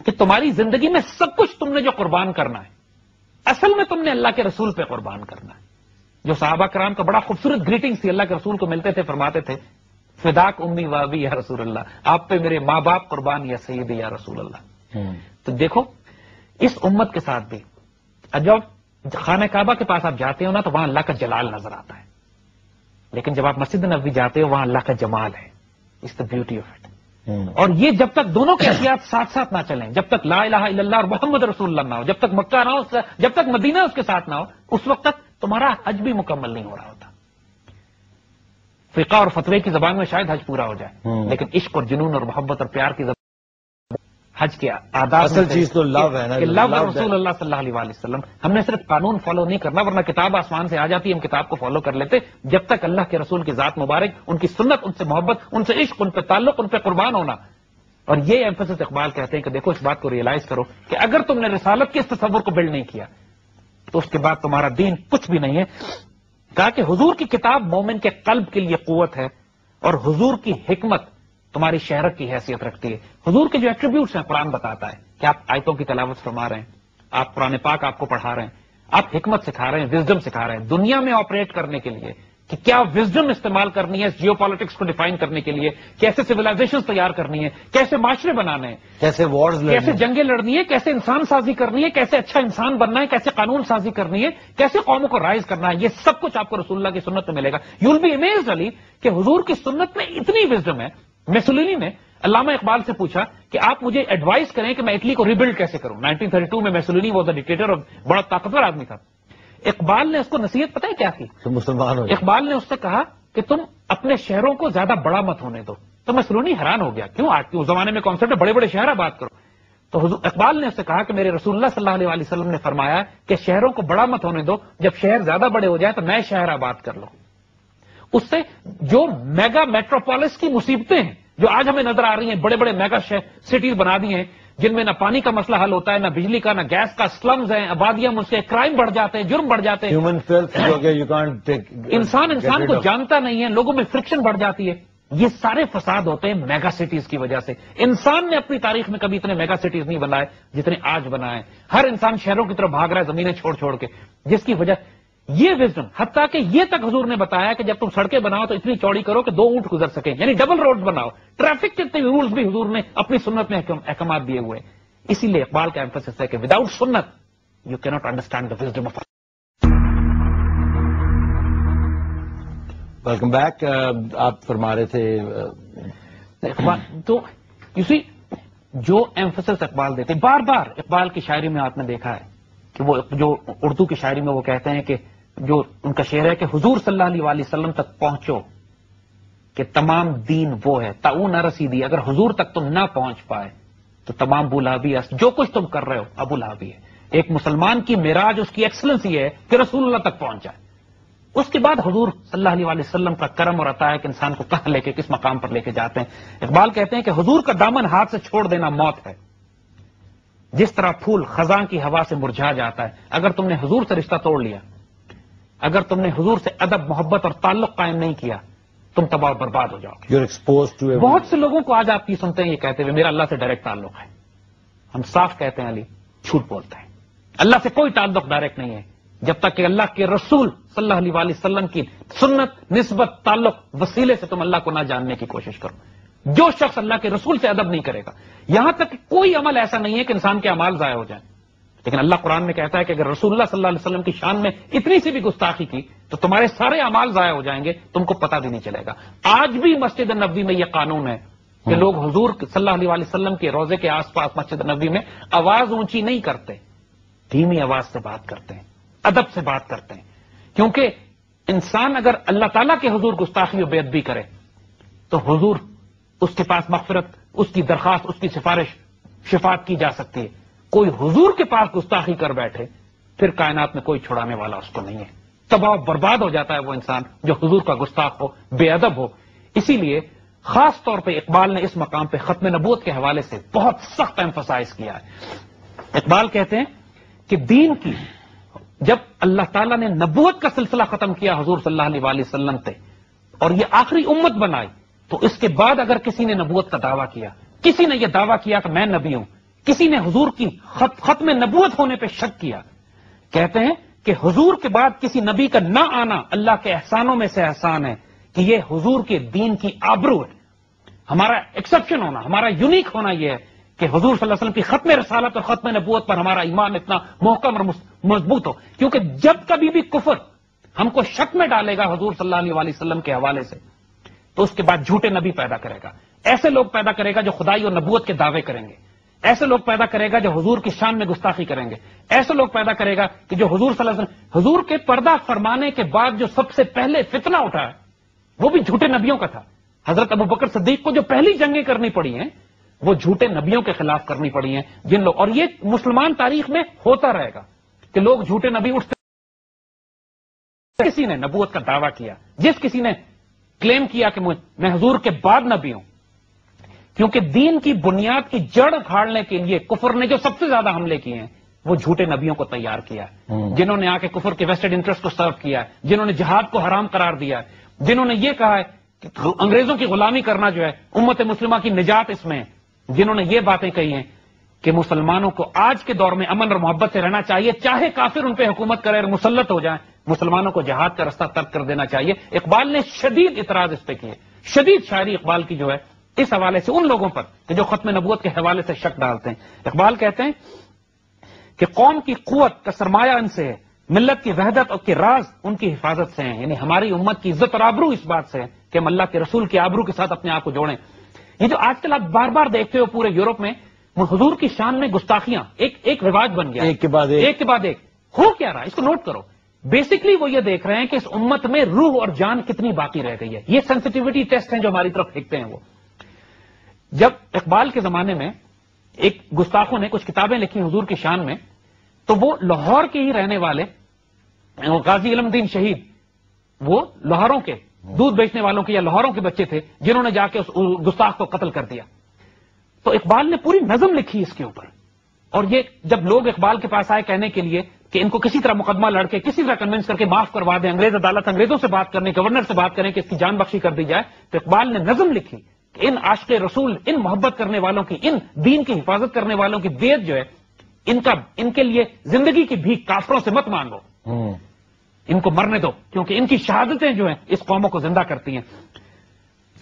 [SPEAKER 2] کہ تمہاری زندگی میں سب کچھ تم نے جو قربان کرنا ہے، اصل میں تم نے اللہ کے رسول پہ قربان کرنا ہے. جو صحابہ کرام کا بڑا خوبصورت گریٹنگز تھی، اللہ کے رسول کو ملتے تھے، فرماتے تھے فداک امی و ابی یا رسول اللہ، آپ پہ میرے ماں باپ قربان یا سیدی یا رسول اللہ. تو دیکھو اس امت کے ساتھ بھی جب خانہ کعبہ کے پاس آپ جاتے ہو نا تو وہاں اللہ کا جلال نظر آتا ہے، لیکن جب آپ مسجد نبوی جاتے ہو وہاں اللہ کا جمال ہے. It's the beauty of it. اور یہ جب تک دونوں کے احتیاط ساتھ ساتھ نہ چلیں، جب تک لا الہ الا اللہ اور محمد رسول اللہ نہ ہو، جب تک مکہ نہ ہو، جب تک مدینہ اس کے ساتھ نہ ہو، اس وقت تک تمہارا حج بھی مکمل نہیں ہو رہا ہوتا. فقہ اور فتوے کی زبان میں شاید حج پورا ہو جائے، لیکن عشق اور جنون اور محبت اور پیار کی زبان حج کے آداب
[SPEAKER 1] اصل چیز تو لو ہے نا،
[SPEAKER 2] لو رسول اللہ صلی اللہ علیہ وآلہ وسلم. ہم نے صرف قانون فالو نہیں کرنا، ورنہ کتاب آسمان سے آ جاتی، ہم کتاب کو فالو کر لیتے. جب تک اللہ کے رسول کی ذات مبارک، ان کی سنت، ان سے محبت، ان سے عشق، ان پہ تعلق، ان پہ قربان ہونا. اور یہ ایمفسس اقبال کہتے ہیں کہ دیکھو اس بات کو ریئلائز کرو کہ اگر تم نے رسالت کے اس تصور کو بلڈ نہیں کیا تو اس کے بعد تمہارا دین کچھ بھی نہیں ہے. کہا کہ حضور کی کتاب مومن کے قلب کے لیے قوت ہے اور حضور کی حکمت تمہاری شہرت کی حیثیت رکھتی ہے. حضور کے جو ایٹریبیوٹس ہیں قرآن بتاتا ہے کہ آپ آیتوں کی تلاوت فرما رہے ہیں، آپ قرآن پاک آپ کو پڑھا رہے ہیں، آپ حکمت سکھا رہے ہیں، وزڈم سکھا رہے ہیں دنیا میں آپریٹ کرنے کے لیے کہ کیا وزڈم استعمال کرنی ہے جیو پالیٹکس کو ڈیفائن کرنے کے لیے، کیسے سویلائزیشن تیار کرنی ہے، کیسے معاشرے بنانے ہیں،
[SPEAKER 1] کیسے وارز لڑنی،
[SPEAKER 2] کیسے جنگیں لڑنی ہے، کیسے انسان سازی کرنی ہے، کیسے اچھا انسان بننا ہے، کیسے قانون سازی کرنی ہے، کیسے قوموں کو رائز کرنا ہے. یہ سب کچھ آپ کو رسول اللہ کی سنت میں ملے گا. یو ول بی امیزڈ علی کہ حضور کی سنت میں اتنی وزڈم ہے. میسولینی نے علامہ اقبال سے پوچھا کہ آپ مجھے ایڈوائز کریں کہ میں اٹلی کو ریبلڈ کیسے کروں. 1932 میں میسولینی واز اے ڈکٹیٹر اور بڑا طاقتور آدمی تھا. اقبال نے اس کو نصیحت پتہ ہے کیا کی؟
[SPEAKER 1] مسلمان ہو.
[SPEAKER 2] اقبال نے اس سے کہا کہ تم اپنے شہروں کو زیادہ بڑا مت ہونے دو. تو میسولینی حیران ہو گیا، کیوں؟ آج کے اس زمانے میں کانسیپٹ ہے بڑے بڑے شہر آباد کرو. تو اقبال نے اس سے کہا کہ میرے رسول اللہ صلی اللہ علیہ وسلم نے فرمایا کہ شہروں کو بڑا مت ہونے دو، جب شہر زیادہ بڑے ہو جائے تو نئے شہر آباد کر لو. اس سے جو میگا میٹروپولس کی مصیبتیں ہیں جو آج ہمیں نظر آ رہی ہیں، بڑے بڑے میگا سٹیز بنا دی ہیں جن میں نہ پانی کا مسئلہ حل ہوتا ہے، نہ بجلی کا، نہ گیس کا، سلمز ہیں، آبادیاں مجھ سے، کرائم بڑھ جاتے ہیں، جرم بڑھ جاتے ہیں، انسان کو جانتا نہیں ہے، لوگوں میں فرکشن بڑھ جاتی ہے. یہ سارے فساد ہوتے ہیں میگا سٹیز کی وجہ سے. انسان نے اپنی تاریخ میں کبھی اتنے میگا سٹیز نہیں بنائے جتنے آج بنائے. ہر انسان شہروں کی طرف بھاگ رہا ہے زمینیں چھوڑ چھوڑ کے، جس کی وجہ یہ وزڈم، حتیٰ کہ یہ تک حضور نے بتایا کہ جب تم سڑکیں بناؤ تو اتنی چوڑی کرو کہ 2 اونٹ گزر سکیں، یعنی ڈبل روڈ بناؤ. ٹریفک کے اتنے رولز بھی حضور نے اپنی سنت میں احکامات دیے ہوئے. اسی لیے اقبال کا ایمفسس ہے کہ وداؤٹ سنت یو کی not understand the wisdom of.
[SPEAKER 1] Welcome back. آپ فرما رہے تھے
[SPEAKER 2] تو اسی جو ایمفسس اقبال دیتے بار بار اقبال کی شاعری میں آپ نے دیکھا ہے کہ وہ جو اردو کی شاعری میں وہ کہتے ہیں کہ جو ان کا شعر ہے کہ حضور صلی اللہ علیہ وآلہ وسلم تک پہنچو کہ تمام دین وہ ہے، تعاون نہ رسیدی. اگر حضور تک تم نہ پہنچ پائے تو تمام بولابی جو کچھ تم کر رہے ہو ابو لہبی ہے. ایک مسلمان کی معراج، اس کی ایکسلنس یہ ہے کہ رسول اللہ تک پہنچ جائے. اس کے بعد حضور صلی اللہ علیہ وآلہ وسلم کا کرم اور عطا ہے کہ انسان کو کہاں لے کے کس مقام پر لے کے جاتے ہیں. اقبال کہتے ہیں کہ حضور کا دامن ہاتھ سے چھوڑ دینا موت ہے، جس طرح پھول خزاں کی ہوا سے مرجھا جاتا ہے. اگر تم نے حضور سے رشتہ توڑ لیا اگر تم نے حضور سے ادب محبت اور تعلق قائم نہیں کیا تم تباہ و برباد ہو جاؤ گے.
[SPEAKER 1] You're exposed to
[SPEAKER 2] بہت سے لوگوں کو آج آپ کی سنتے ہیں یہ کہتے ہوئے میرا اللہ سے ڈائریکٹ تعلق ہے. ہم صاف کہتے ہیں علی جھوٹ بولتے ہیں. اللہ سے کوئی تعلق ڈائریکٹ نہیں ہے جب تک کہ اللہ کے رسول صلی اللہ علیہ وآلہ وسلم کی سنت نسبت تعلق وسیلے سے تم اللہ کو نہ جاننے کی کوشش کرو. جو شخص اللہ کے رسول سے ادب نہیں کرے گا, یہاں تک کہ کوئی عمل ایسا نہیں ہے کہ انسان کے اعمال ضائع ہو جائیں, لیکن اللہ قرآن میں کہتا ہے کہ اگر رسول اللہ صلی اللہ علیہ وسلم کی شان میں اتنی سی بھی گستاخی کی تو تمہارے سارے اعمال ضائع ہو جائیں گے, تم کو پتہ بھی نہیں چلے گا. آج بھی مسجد نبوی میں یہ قانون ہے کہ لوگ حضور صلی اللہ علیہ وآلہ وسلم کے روضے کے آس پاس مسجد نبوی میں آواز اونچی نہیں کرتے, دھیمی آواز سے بات کرتے ہیں, ادب سے بات کرتے ہیں. کیونکہ انسان اگر اللہ تعالیٰ کے حضور گستاخی و بے ادبی کرے تو حضور اس کے پاس مغفرت, اس کی درخواست, اس کی سفارش, شفاعت کی جا سکتی ہے. کوئی حضور کے پاس گستاخی کر بیٹھے پھر کائنات میں کوئی چھڑانے والا اس کو نہیں ہے. تباہ برباد ہو جاتا ہے وہ انسان جو حضور کا گستاخ ہو, بے ادب ہو. اسی لیے خاص طور پہ اقبال نے اس مقام پہ ختم نبوت کے حوالے سے بہت سخت ایمفسائز کیا ہے. اقبال کہتے ہیں کہ دین کی جب اللہ تعالیٰ نے نبوت کا سلسلہ ختم کیا حضور صلی اللہ علیہ وآلہ وسلم پہ اور یہ آخری امت بنائی, تو اس کے بعد اگر کسی نے نبوت کا دعویٰ کیا, کسی نے یہ دعویٰ کیا کہ میں نبی ہوں, کسی نے حضور کی ختم نبوت ہونے پہ شک کیا, کہتے ہیں کہ حضور کے بعد کسی نبی کا نہ آنا اللہ کے احسانوں میں سے احسان ہے کہ یہ حضور کے دین کی آبرو ہے. ہمارا ایکسپشن ہونا, ہمارا یونیک ہونا یہ ہے کہ حضور صلی اللہ علیہ وسلم کی ختم رسالت اور ختم نبوت پر ہمارا ایمان اتنا محکم اور مضبوط ہو. کیونکہ جب کبھی بھی کفر ہم کو شک میں ڈالے گا حضور صلی اللہ علیہ وآلہ وسلم کے حوالے سے, تو اس کے بعد جھوٹے نبی پیدا کرے گا, ایسے لوگ پیدا کرے گا جو خدائی اور نبوت کے دعوے کریں گے, ایسے لوگ پیدا کرے گا جو حضور کی شان میں گستاخی کریں گے, ایسے لوگ پیدا کرے گا کہ جو حضور صلی اللہ علیہ وسلم حضور کے پردہ فرمانے کے بعد جو سب سے پہلے فتنہ اٹھا ہے وہ بھی جھوٹے نبیوں کا تھا. حضرت ابو بکر صدیق کو جو پہلی جنگیں کرنی پڑی ہیں وہ جھوٹے نبیوں کے خلاف کرنی پڑی ہیں جن لوگ, اور یہ مسلمان تاریخ میں ہوتا رہے گا کہ لوگ جھوٹے نبی اٹھتے. کسی نے نبوت کا دعویٰ کیا, جس کسی نے کلیم کیا کہ میں حضور کے بعد نبی ہوں, کیونکہ دین کی بنیاد کی جڑ اکھاڑنے کے لیے کفر نے جو سب سے زیادہ حملے کیے ہیں وہ جھوٹے نبیوں کو تیار کیا ہے, جنہوں نے آ کے کفر کے ویسٹڈ انٹرسٹ کو سرو کیا ہے, جنہوں نے جہاد کو حرام قرار دیا ہے, جنہوں نے یہ کہا ہے کہ انگریزوں کی غلامی کرنا جو ہے امت مسلمہ کی نجات اس میں ہے, جنہوں نے یہ باتیں کہی ہیں کہ مسلمانوں کو آج کے دور میں امن اور محبت سے رہنا چاہیے, چاہے کافر ان پہ حکومت کرے اور مسلط ہو جائیں, مسلمانوں کو جہاد کا رستہ ترک کر دینا چاہیے. اقبال نے شدید اعتراض اس پہ کیے, شدید شاعری اقبال کی جو ہے اس حوالے سے ان لوگوں پر کہ جو ختم نبوت کے حوالے سے شک ڈالتے ہیں. اقبال کہتے ہیں کہ قوم کی قوت کا سرمایہ ان سے ہے, ملت کی وحدت اور کے راز ان کی حفاظت سے ہیں. یعنی ہماری امت کی عزت اور آبرو اس بات سے ہے کہ ہم اللہ کے رسول کی آبرو کے ساتھ اپنے آپ کو جوڑیں. یہ جو آج کل آپ بار بار دیکھتے ہو پورے یورپ میں حضور کی شان میں گستاخیاں ایک رواج بن گیا, ایک کے بعد ایک ہو کیا رہا ہے, اس کو نوٹ کرو. بیسکلی وہ یہ دیکھ رہے ہیں کہ اس امت میں روح اور جان کتنی باقی رہ گئی ہے. یہ سینسٹیوٹی ٹیسٹ ہیں جو ہماری طرف پھینکتے ہیں. وہ جب اقبال کے زمانے میں ایک گستاخوں نے کچھ کتابیں لکھی حضور کی شان میں, تو وہ لاہور کے ہی رہنے والے غازی علم دین شہید, وہ لاہوروں کے دودھ بیچنے والوں کے یا لاہوروں کے بچے تھے جنہوں نے جا کے اس گستاخ کو قتل کر دیا. تو اقبال نے پوری نظم لکھی اس کے اوپر, اور یہ جب لوگ اقبال کے پاس آئے کہنے کے لیے کہ ان کو کسی طرح مقدمہ لڑ کے کسی طرح کنونس کر کے معاف کروا دیں, انگریز عدالت انگریزوں سے بات کرنے, گورنر سے بات کریں کہ اس کی جان بخشی کر دی جائے, تو اقبال نے نظم لکھی کہ ان عاشق رسول, ان محبت کرنے والوں کی, ان دین کی حفاظت کرنے والوں کی بیعت جو ہے ان کے لیے زندگی کی بھیک کافروں سے مت مانگو, ان کو مرنے دو, کیونکہ ان کی شہادتیں جو ہیں اس قوموں کو زندہ کرتی ہیں.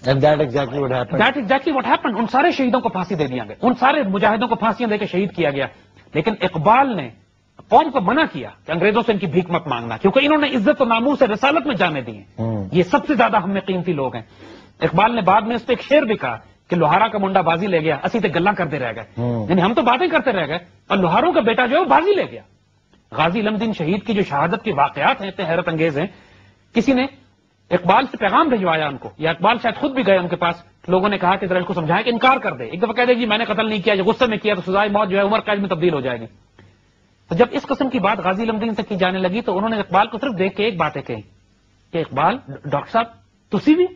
[SPEAKER 1] And that exactly what happened.
[SPEAKER 2] That exactly what happened. ان سارے شہیدوں کو پھانسی دے دیا گیا, ان سارے مجاہدوں کو پھانسیاں دے کے شہید کیا گیا. لیکن اقبال نے قوم کو منع کیا کہ انگریزوں سے ان کی بھیک مت مانگنا, کیونکہ انہوں نے عزت و ناموس سے رسالت میں جانے دی ہیں. یہ سب سے زیادہ ہم میں قیمتی لوگ ہیں. اقبال نے بعد میں اس پہ ایک شعر بھی کہا کہ لوہارا کا منڈا بازی لے گیا, اسی تے گلاں کرتے رہ گئے. یعنی ہم تو باتیں کرتے رہ گئے اور لوہاروں کا بیٹا جو ہے وہ بازی لے گیا. غازی علم دین شہید کی جو شہادت کے واقعات ہیں اتنے حیرت انگیز ہیں. کسی نے اقبال سے پیغام بھجوایا ان کو, یا اقبال شاید خود بھی گئے ان کے پاس, لوگوں نے کہا کہ ذرا اس کو سمجھائیں کہ انکار کر دے. ایک دفعہ کہہ دے جی میں نے قتل نہیں کیا, جو غصے میں کیا تو سزائے موت جو ہے عمر قید میں تبدیل ہو جائے گی. تو جب اس قسم کی بات غازی علم دین سے کی جانے لگی تو انہوں نے اقبال کو صرف دیکھ کے ایک باتیں کہی کہ اقبال ڈاکٹر صاحب تسی بھی,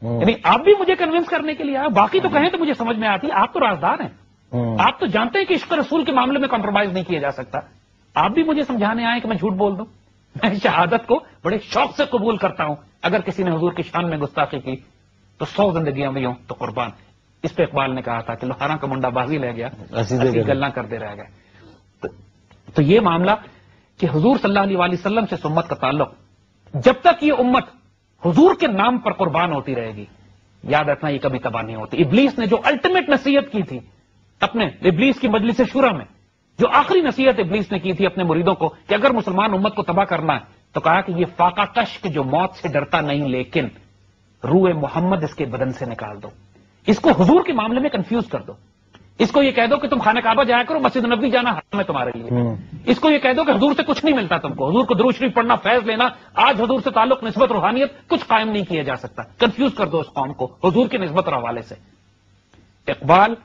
[SPEAKER 2] یعنی آپ بھی مجھے کنونس کرنے کے لیے آئے, باقی تو کہیں تو مجھے سمجھ میں آتی, آپ تو رازدار ہیں, آپ تو جانتے ہیں کہ عشق رسول کے معاملے میں کمپرومائز نہیں کیا جا سکتا, آپ بھی مجھے سمجھانے آئے کہ میں جھوٹ بول دوں. میں شہادت کو بڑے شوق سے قبول کرتا ہوں. اگر کسی نے حضور کی شان میں گستاخی کی تو 100 زندگیاں بھی ہوں تو قربان. اس پہ اقبال نے کہا تھا کہ لوہارا کا منڈا بازی لے گیا گلاں کرتے رہ گئے. تو یہ معاملہ کہ حضور صلی اللہ علیہ وسلم سے امت کا تعلق، جب تک یہ امت حضور کے نام پر قربان ہوتی رہے گی، یاد رکھنا یہ کبھی تباہ نہیں ہوتی. ابلیس نے جو الٹیمیٹ نصیحت کی تھی اپنے ابلیس کی مجلس شورا میں، جو آخری نصیحت ابلیس نے کی تھی اپنے مریدوں کو کہ اگر مسلمان امت کو تباہ کرنا ہے تو کہا کہ یہ فاقہ کش کہ جو موت سے ڈرتا نہیں لیکن روح محمد اس کے بدن سے نکال دو. اس کو حضور کے معاملے میں کنفیوز کر دو. اس کو یہ کہہ دو کہ تم خانہ کعبہ جایا کرو، مسجد نبوی جانا حرام ہے تمہارے لیے. اس کو یہ کہہ دو کہ حضور سے کچھ نہیں ملتا تم کو، حضور کو درود شریف پڑھنا، فیض لینا، آج حضور سے تعلق، نسبت، روحانیت کچھ قائم نہیں کیا جا سکتا. کنفیوز کر دو اس قوم کو حضور کی نسبت اور حوالے سے. اقبال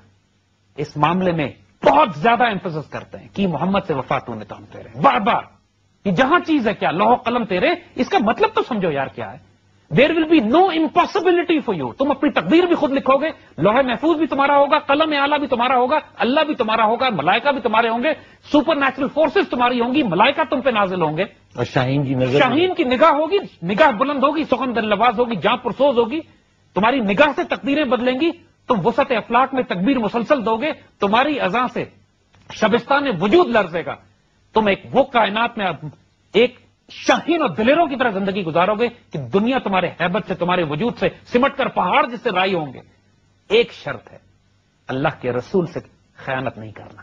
[SPEAKER 2] اس معاملے میں بہت زیادہ ایمفسس کرتے ہیں کہ محمد سے وفا تو نے تو ہم تیرے، بار بار. یہ جہاں چیز ہے کیا لوح قلم تیرے، اس کا مطلب تو سمجھو یار کیا ہے. There will be no impossibility for you. تم اپنی تقدیر بھی خود لکھو گے، لوح محفوظ بھی تمہارا ہوگا، قلم اعلیٰ بھی تمہارا ہوگا، اللہ بھی تمہارا ہوگا، ملائکہ بھی تمہارے ہوں گے، سپر نیچرل فورسز تمہاری ہوں گی، ملائکہ تم پہ نازل ہوں گے،
[SPEAKER 1] اور شاہین کی نظر،
[SPEAKER 2] شاہین کی نگاہ ہوگی، نگاہ بلند ہوگی، سخن دل نواز ہوگی، جاں پرسوز ہوگی. تمہاری نگاہ سے تقدیریں بدلیں گی. تم وسعت افلاک میں تکبیر مسلسل دو گے، تمہاری اذاں سے شبستان وجود لرزے گا. تم ایک وہ کائنات میں ایک شاہین اور دلیروں کی طرح زندگی گزارو گے کہ دنیا تمہارے ہیبت سے، تمہارے وجود سے سمٹ کر پہاڑ جس سے رائی ہوں گے. ایک شرط ہے، اللہ کے رسول سے خیانت نہیں کرنا،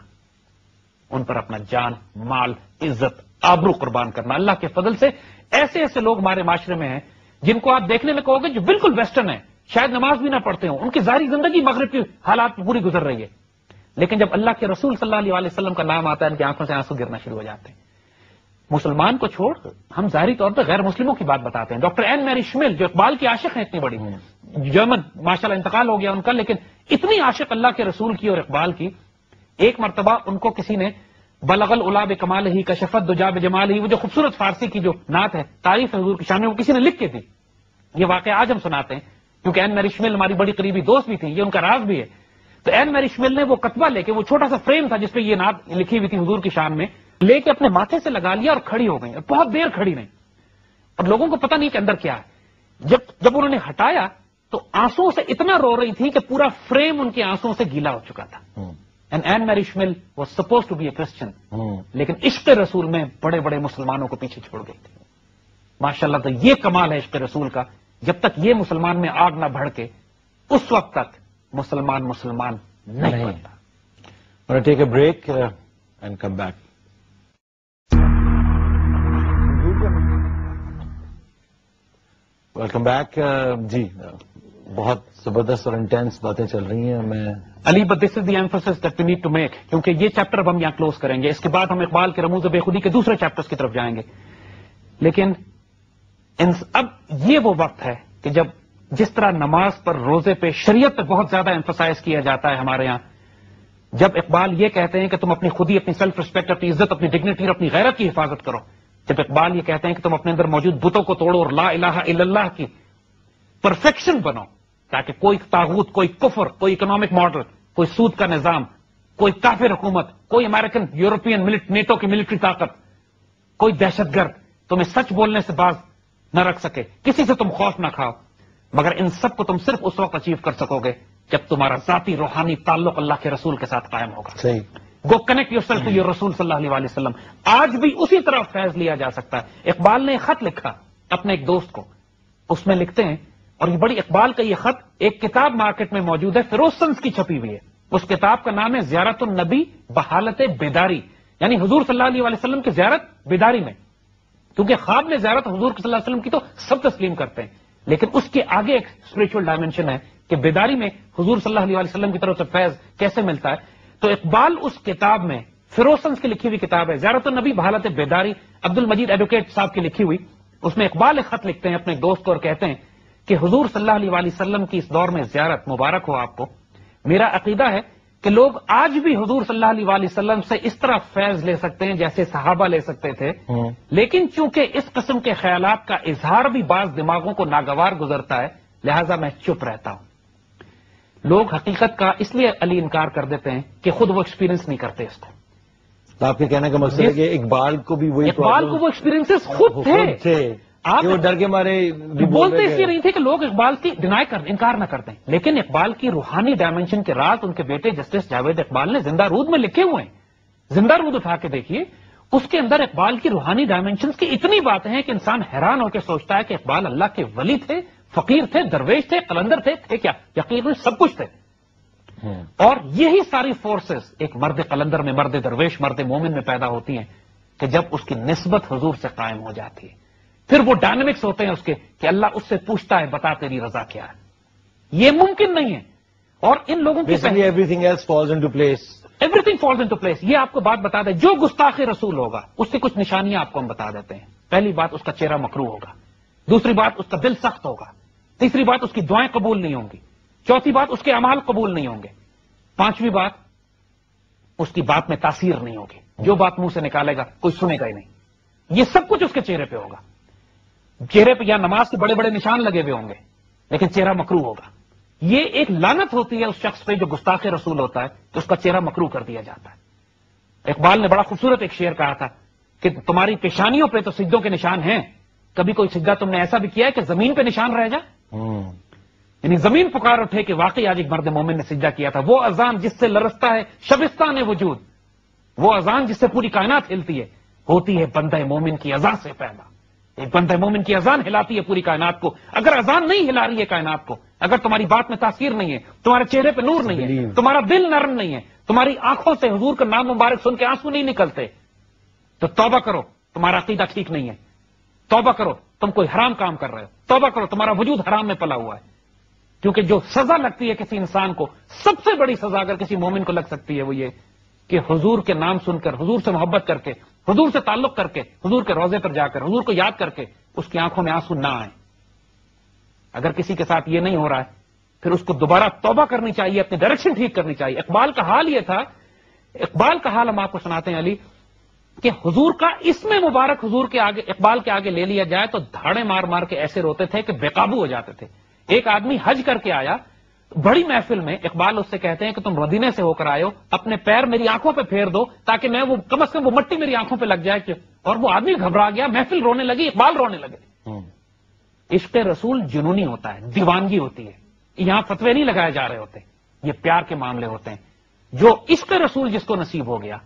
[SPEAKER 2] ان پر اپنا جان، مال، عزت، آبرو قربان کرنا. اللہ کے فضل سے ایسے ایسے لوگ ہمارے معاشرے میں ہیں جن کو آپ دیکھنے میں کہو گے جو بالکل ویسٹرن ہیں، شاید نماز بھی نہ پڑھتے ہوں، ان کی ظاہری زندگی مغرب کی حالات پوری گزر رہی ہے، لیکن جب اللہ کے رسول صلی اللہ علیہ وسلم کا نام آتا ہے ان کی آنکھوں سے آنسو گرنا شروع ہو جاتے ہیں. مسلمان کو چھوڑ ہم ظاہری طور پہ غیر مسلموں کی بات بتاتے ہیں. ڈاکٹر این میری شمل جو اقبال کی عاشق ہیں اتنی بڑی، جرمن ماشاءاللہ انتقال ہو گیا ان کا، لیکن اتنی عاشق اللہ کے رسول کی اور اقبال کی. ایک مرتبہ ان کو کسی نے بلغ العلا بکمال ہی کشفت دجا بجمال ہی، وہ جو خوبصورت فارسی کی جو نعت ہے تعریف ہے حضور کی شان میں، وہ کسی نے لکھ کے دی. یہ واقعہ آج ہم سناتے ہیں کیونکہ این میری شمل ہماری بڑی قریبی دوست بھی تھی، یہ ان کا راز بھی ہے. تو این میری شمل نے وہ کتبہ لے کے، وہ چھوٹا سا فریم تھا جس پہ یہ نعت لکھی ہوئی تھی حضور کی شان میں، لے کے اپنے ماتھے سے لگا لیا اور کھڑی ہو گئی، اور بہت دیر کھڑی رہی اور لوگوں کو پتہ نہیں کہ اندر کیا ہے. جب انہوں نے ہٹایا تو آنسو سے اتنا رو رہی تھی کہ پورا فریم ان کے آنسو سے گیلا ہو چکا تھا. And Anne Marie Schimmel was suppose to be a Christian, لیکن عشق رسول میں بڑے بڑے مسلمانوں کو پیچھے چھوڑ گئی تھی. ماشاءاللہ، تو یہ کمال ہے عشق رسول کا. جب تک یہ مسلمان میں آگ نہ بڑھ کے، اس وقت تک مسلمان نہیں بنتا.
[SPEAKER 1] Take a break and come back. Welcome back. جی بہت زبردست اور انٹینس باتیں چل رہی ہیں. میں
[SPEAKER 2] Ali but this is the emphasis that we need to make, کیونکہ یہ چیپٹر اب ہم یہاں کلوز کریں گے. اس کے بعد ہم اقبال کے رموز بے خودی کے دوسرے چیپٹرز کی طرف جائیں گے. لیکن اب یہ وہ وقت ہے کہ جب جس طرح نماز پر، روزے پہ، شریعت پہ بہت زیادہ ایمفسائز کیا جاتا ہے ہمارے یہاں، جب اقبال یہ کہتے ہیں کہ تم اپنی خودی، اپنی سیلف ریسپیکٹ، اپنی عزت، اپنی ڈگنیٹی اور اپنی غیرت کی حفاظت کرو، جب اقبال یہ کہتے ہیں کہ تم اپنے اندر موجود بتوں کو توڑو اور لا الہ الا اللہ کی پرفیکشن بنو، تاکہ کوئی طاغوت، کوئی کفر، کوئی اکنامک ماڈل، کوئی سود کا نظام، کوئی کافر حکومت، کوئی امریکن، یورپین، نیٹو کی ملٹری طاقت، کوئی دہشت گرد تمہیں سچ بولنے سے باز نہ رکھ سکے، کسی سے تم خوف نہ کھاؤ. مگر ان سب کو تم صرف اس وقت اچیو کر سکو گے جب تمہارا ذاتی روحانی تعلق اللہ کے رسول کے ساتھ قائم ہوگا.
[SPEAKER 1] صحیح.
[SPEAKER 2] Go connect yourself to your رسول صلی اللہ علیہ وسلم. آج بھی اسی طرح فیض لیا جا سکتا ہے. اقبال نے ایک خط لکھا اپنے ایک دوست کو، اس میں لکھتے ہیں، اور یہ بڑی اقبال کا یہ خط ایک کتاب مارکیٹ میں موجود ہے، فیروز سنس کی چھپی ہوئی ہے. اس کتاب کا نام ہے زیارت النبی بحالت بیداری، یعنی حضور صلی اللہ علیہ وسلم کی زیارت بیداری میں. کیونکہ خواب میں زیارت حضور صلی اللہ علیہ وسلم کی تو سب تسلیم کرتے ہیں، لیکن اس کے آگے ایک اسپرچل ڈائمینشن ہے کہ بیداری میں حضور صلی اللہ علیہ وسلم کی طرف سے فیض کیسے ملتا ہے. تو اقبال اس کتاب میں، فیروز سنس کی لکھی ہوئی کتاب ہے زیارت النبی بحالت بیداری، عبد المجید ایڈوکیٹ صاحب کی لکھی ہوئی، اس میں اقبال ایک خط لکھتے ہیں اپنے دوست کو اور کہتے ہیں کہ حضور صلی اللہ علیہ وسلم کی اس دور میں زیارت مبارک ہو آپ کو. میرا عقیدہ ہے کہ لوگ آج بھی حضور صلی اللہ علیہ وسلم سے اس طرح فیض لے سکتے ہیں جیسے صحابہ لے سکتے تھے، لیکن چونکہ اس قسم کے خیالات کا اظہار بھی بعض دماغوں کو ناگوار گزرتا ہے، لہذا میں چپ رہتا ہوں. لوگ حقیقت کا اس لیے علی انکار کر دیتے ہیں کہ خود وہ ایکسپیرینس نہیں کرتے اس کو.
[SPEAKER 1] تو آپ کے کہنے کا مقصد ہے کہ اقبال کو بھی وہی
[SPEAKER 2] اقبال کو وہ ایکسپیرینسز خود تھے.
[SPEAKER 1] آپ وہ ڈر کے مارے
[SPEAKER 2] بولتے اس لیے نہیں تھے کہ لوگ اقبال کی انکار نہ کرتے ہیں، لیکن اقبال کی روحانی ڈائمینشن کے راز ان کے بیٹے جسٹس جاوید اقبال نے زندہ رود میں لکھے ہوئے ہیں. زندہ رود اٹھا کے دیکھیے، اس کے اندر اقبال کی روحانی ڈائمینشنز کی اتنی باتیں ہیں کہ انسان حیران ہو کے سوچتا ہے کہ اقبال اللہ کے ولی تھے، فقیر تھے، درویش تھے، قلندر تھے کیا؟ یقیناً سب کچھ تھے. اور یہی ساری فورسز ایک مرد قلندر میں، مرد درویش، مرد مومن میں پیدا ہوتی ہیں کہ جب اس کی نسبت حضور سے قائم ہو جاتی ہے. پھر وہ ڈائنمکس ہوتے ہیں اس کے کہ اللہ اس سے پوچھتا ہے بتا تیری رضا کیا ہے. یہ ممکن نہیں ہے. اور ان لوگوں کی
[SPEAKER 1] everything else falls into place.
[SPEAKER 2] Everything falls into place. یہ آپ کو بات بتا دیں، جو گستاخ رسول ہوگا اس کی کچھ نشانیاں آپ کو ہم بتا دیتے ہیں. پہلی بات، اس کا چہرہ مکروہ ہوگا. دوسری بات، اس کا دل سخت ہوگا. تیسری بات، اس کی دعائیں قبول نہیں ہوں گی. چوتھی بات، اس کے اعمال قبول نہیں ہوں گے. پانچویں بات، اس کی بات میں تاثیر نہیں ہوگی. جو بات منہ سے نکالے گا کوئی سنے گا ہی نہیں. یہ سب کچھ اس کے چہرے پہ ہوگا. چہرے پہ یا نماز کے بڑے بڑے نشان لگے ہوئے ہوں گے لیکن چہرہ مکروہ ہوگا. یہ ایک لعنت ہوتی ہے اس شخص پہ جو گستاخ رسول ہوتا ہے کہ اس کا چہرہ مکروہ کر دیا جاتا ہے. اقبال نے بڑا خوبصورت ایک شعر کہا تھا کہ تمہاری پیشانیوں پہ تو سجدوں کے نشان ہیں، کبھی کوئی سجدہ تم نے ایسا بھی کیا ہے کہ زمین پہ نشان رہ جائے؟ یعنی زمین پکار اٹھے کہ واقعی آج ایک مرد مومن نے سجدہ کیا تھا. وہ اذان جس سے لرزتا ہے شبستان وجود، وہ اذان جس سے پوری کائنات ہلتی ہے، ہوتی ہے بندہ مومن کی اذان سے پیدا. ایک بندہ مومن کی اذان ہلاتی ہے پوری کائنات کو. اگر اذان نہیں ہلا رہی ہے کائنات کو، اگر تمہاری بات میں تاثیر نہیں ہے، تمہارے چہرے پہ نور نہیں ہے، تمہارا دل نرم نہیں ہے، تمہاری آنکھوں سے حضور کا نام مبارک سن کے آنسو نہیں نکلتے، تو توبہ کرو، تمہارا عقیدہ ٹھیک نہیں ہے. توبہ کرو، تم کوئی حرام کام کر رہے ہو. توبہ کرو، تمہارا وجود حرام میں پلا ہوا ہے. کیونکہ جو سزا لگتی ہے کسی انسان کو، سب سے بڑی سزا اگر کسی مومن کو لگ سکتی ہے وہ یہ کہ حضور کے نام سن کر، حضور سے محبت کر کے، حضور سے تعلق کر کے، حضور کے روزے پر جا کر حضور کو یاد کر کے اس کی آنکھوں میں آنسو نہ آئیں. اگر کسی کے ساتھ یہ نہیں ہو رہا ہے پھر اس کو دوبارہ توبہ کرنی چاہیے، اپنی ڈائریکشن ٹھیک کرنی چاہیے. اقبال کا حال یہ تھا، اقبال کا حال ہم آپ کو سناتے ہیں علی، کہ حضور کا اسم مبارک حضور کے آگے، اقبال کے آگے لے لیا جائے تو دھاڑے مار مار کے ایسے روتے تھے کہ بے قابو ہو جاتے تھے. ایک آدمی حج کر کے آیا، بڑی محفل میں اقبال اس سے کہتے ہیں کہ تم مدینے سے ہو کر آئے ہو، اپنے پیر میری آنکھوں پہ پھیر دو تاکہ میں وہ کم از کم وہ مٹی میری آنکھوں پہ لگ جائے. اور وہ آدمی گھبرا گیا، محفل رونے لگی، اقبال رونے لگے. عشق رسول جنونی ہوتا ہے، دیوانگی ہوتی ہے. یہاں فتوے نہیں لگائے جا رہے ہوتے، یہ پیار کے معاملے ہوتے ہیں. جو عشق رسول جس کو نصیب ہو گیا،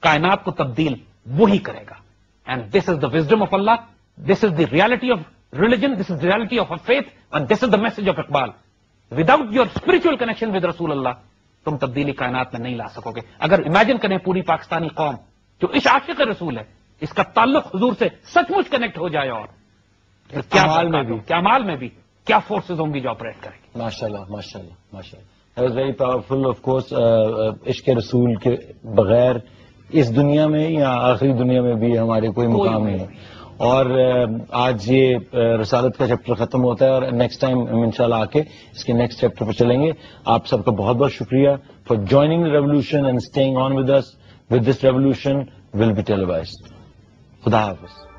[SPEAKER 2] کائنات کو تبدیل وہی کرے گا. And this is the wisdom of اللہ، this is the reality of religion, this is reality of faith, and this is the message of Iqbal. Without your spiritual connection with رسول اللہ تم تبدیلی کائنات میں نہیں لا سکو گے. اگر امیجن کریں پوری پاکستانی قوم جو اس عاشق رسول ہے، اس کا تعلق حضور سے سچ مچ کنیکٹ ہو جائے، اور کیا مال میں بھی کیا فورسز ہوں گی جو آپریٹ کریں گی.
[SPEAKER 1] ماشاء اللہ ماشاء اللہ ماشاء اللہ. That was very powerful. Of course, عشق رسول کے بغیر اس دنیا میں یا آخری دنیا میں بھی ہمارے کوئی مقام نہیں ہے. اور آج یہ رسالت کا چیپٹر ختم ہوتا ہے اور نیکسٹ ٹائم ہم انشاءاللہ آ کے اس کے نیکسٹ چیپٹر پہ چلیں گے. آپ سب کا بہت بہت شکریہ for joining the revolution and staying on with us. With this revolution will be televised. خدا حافظ.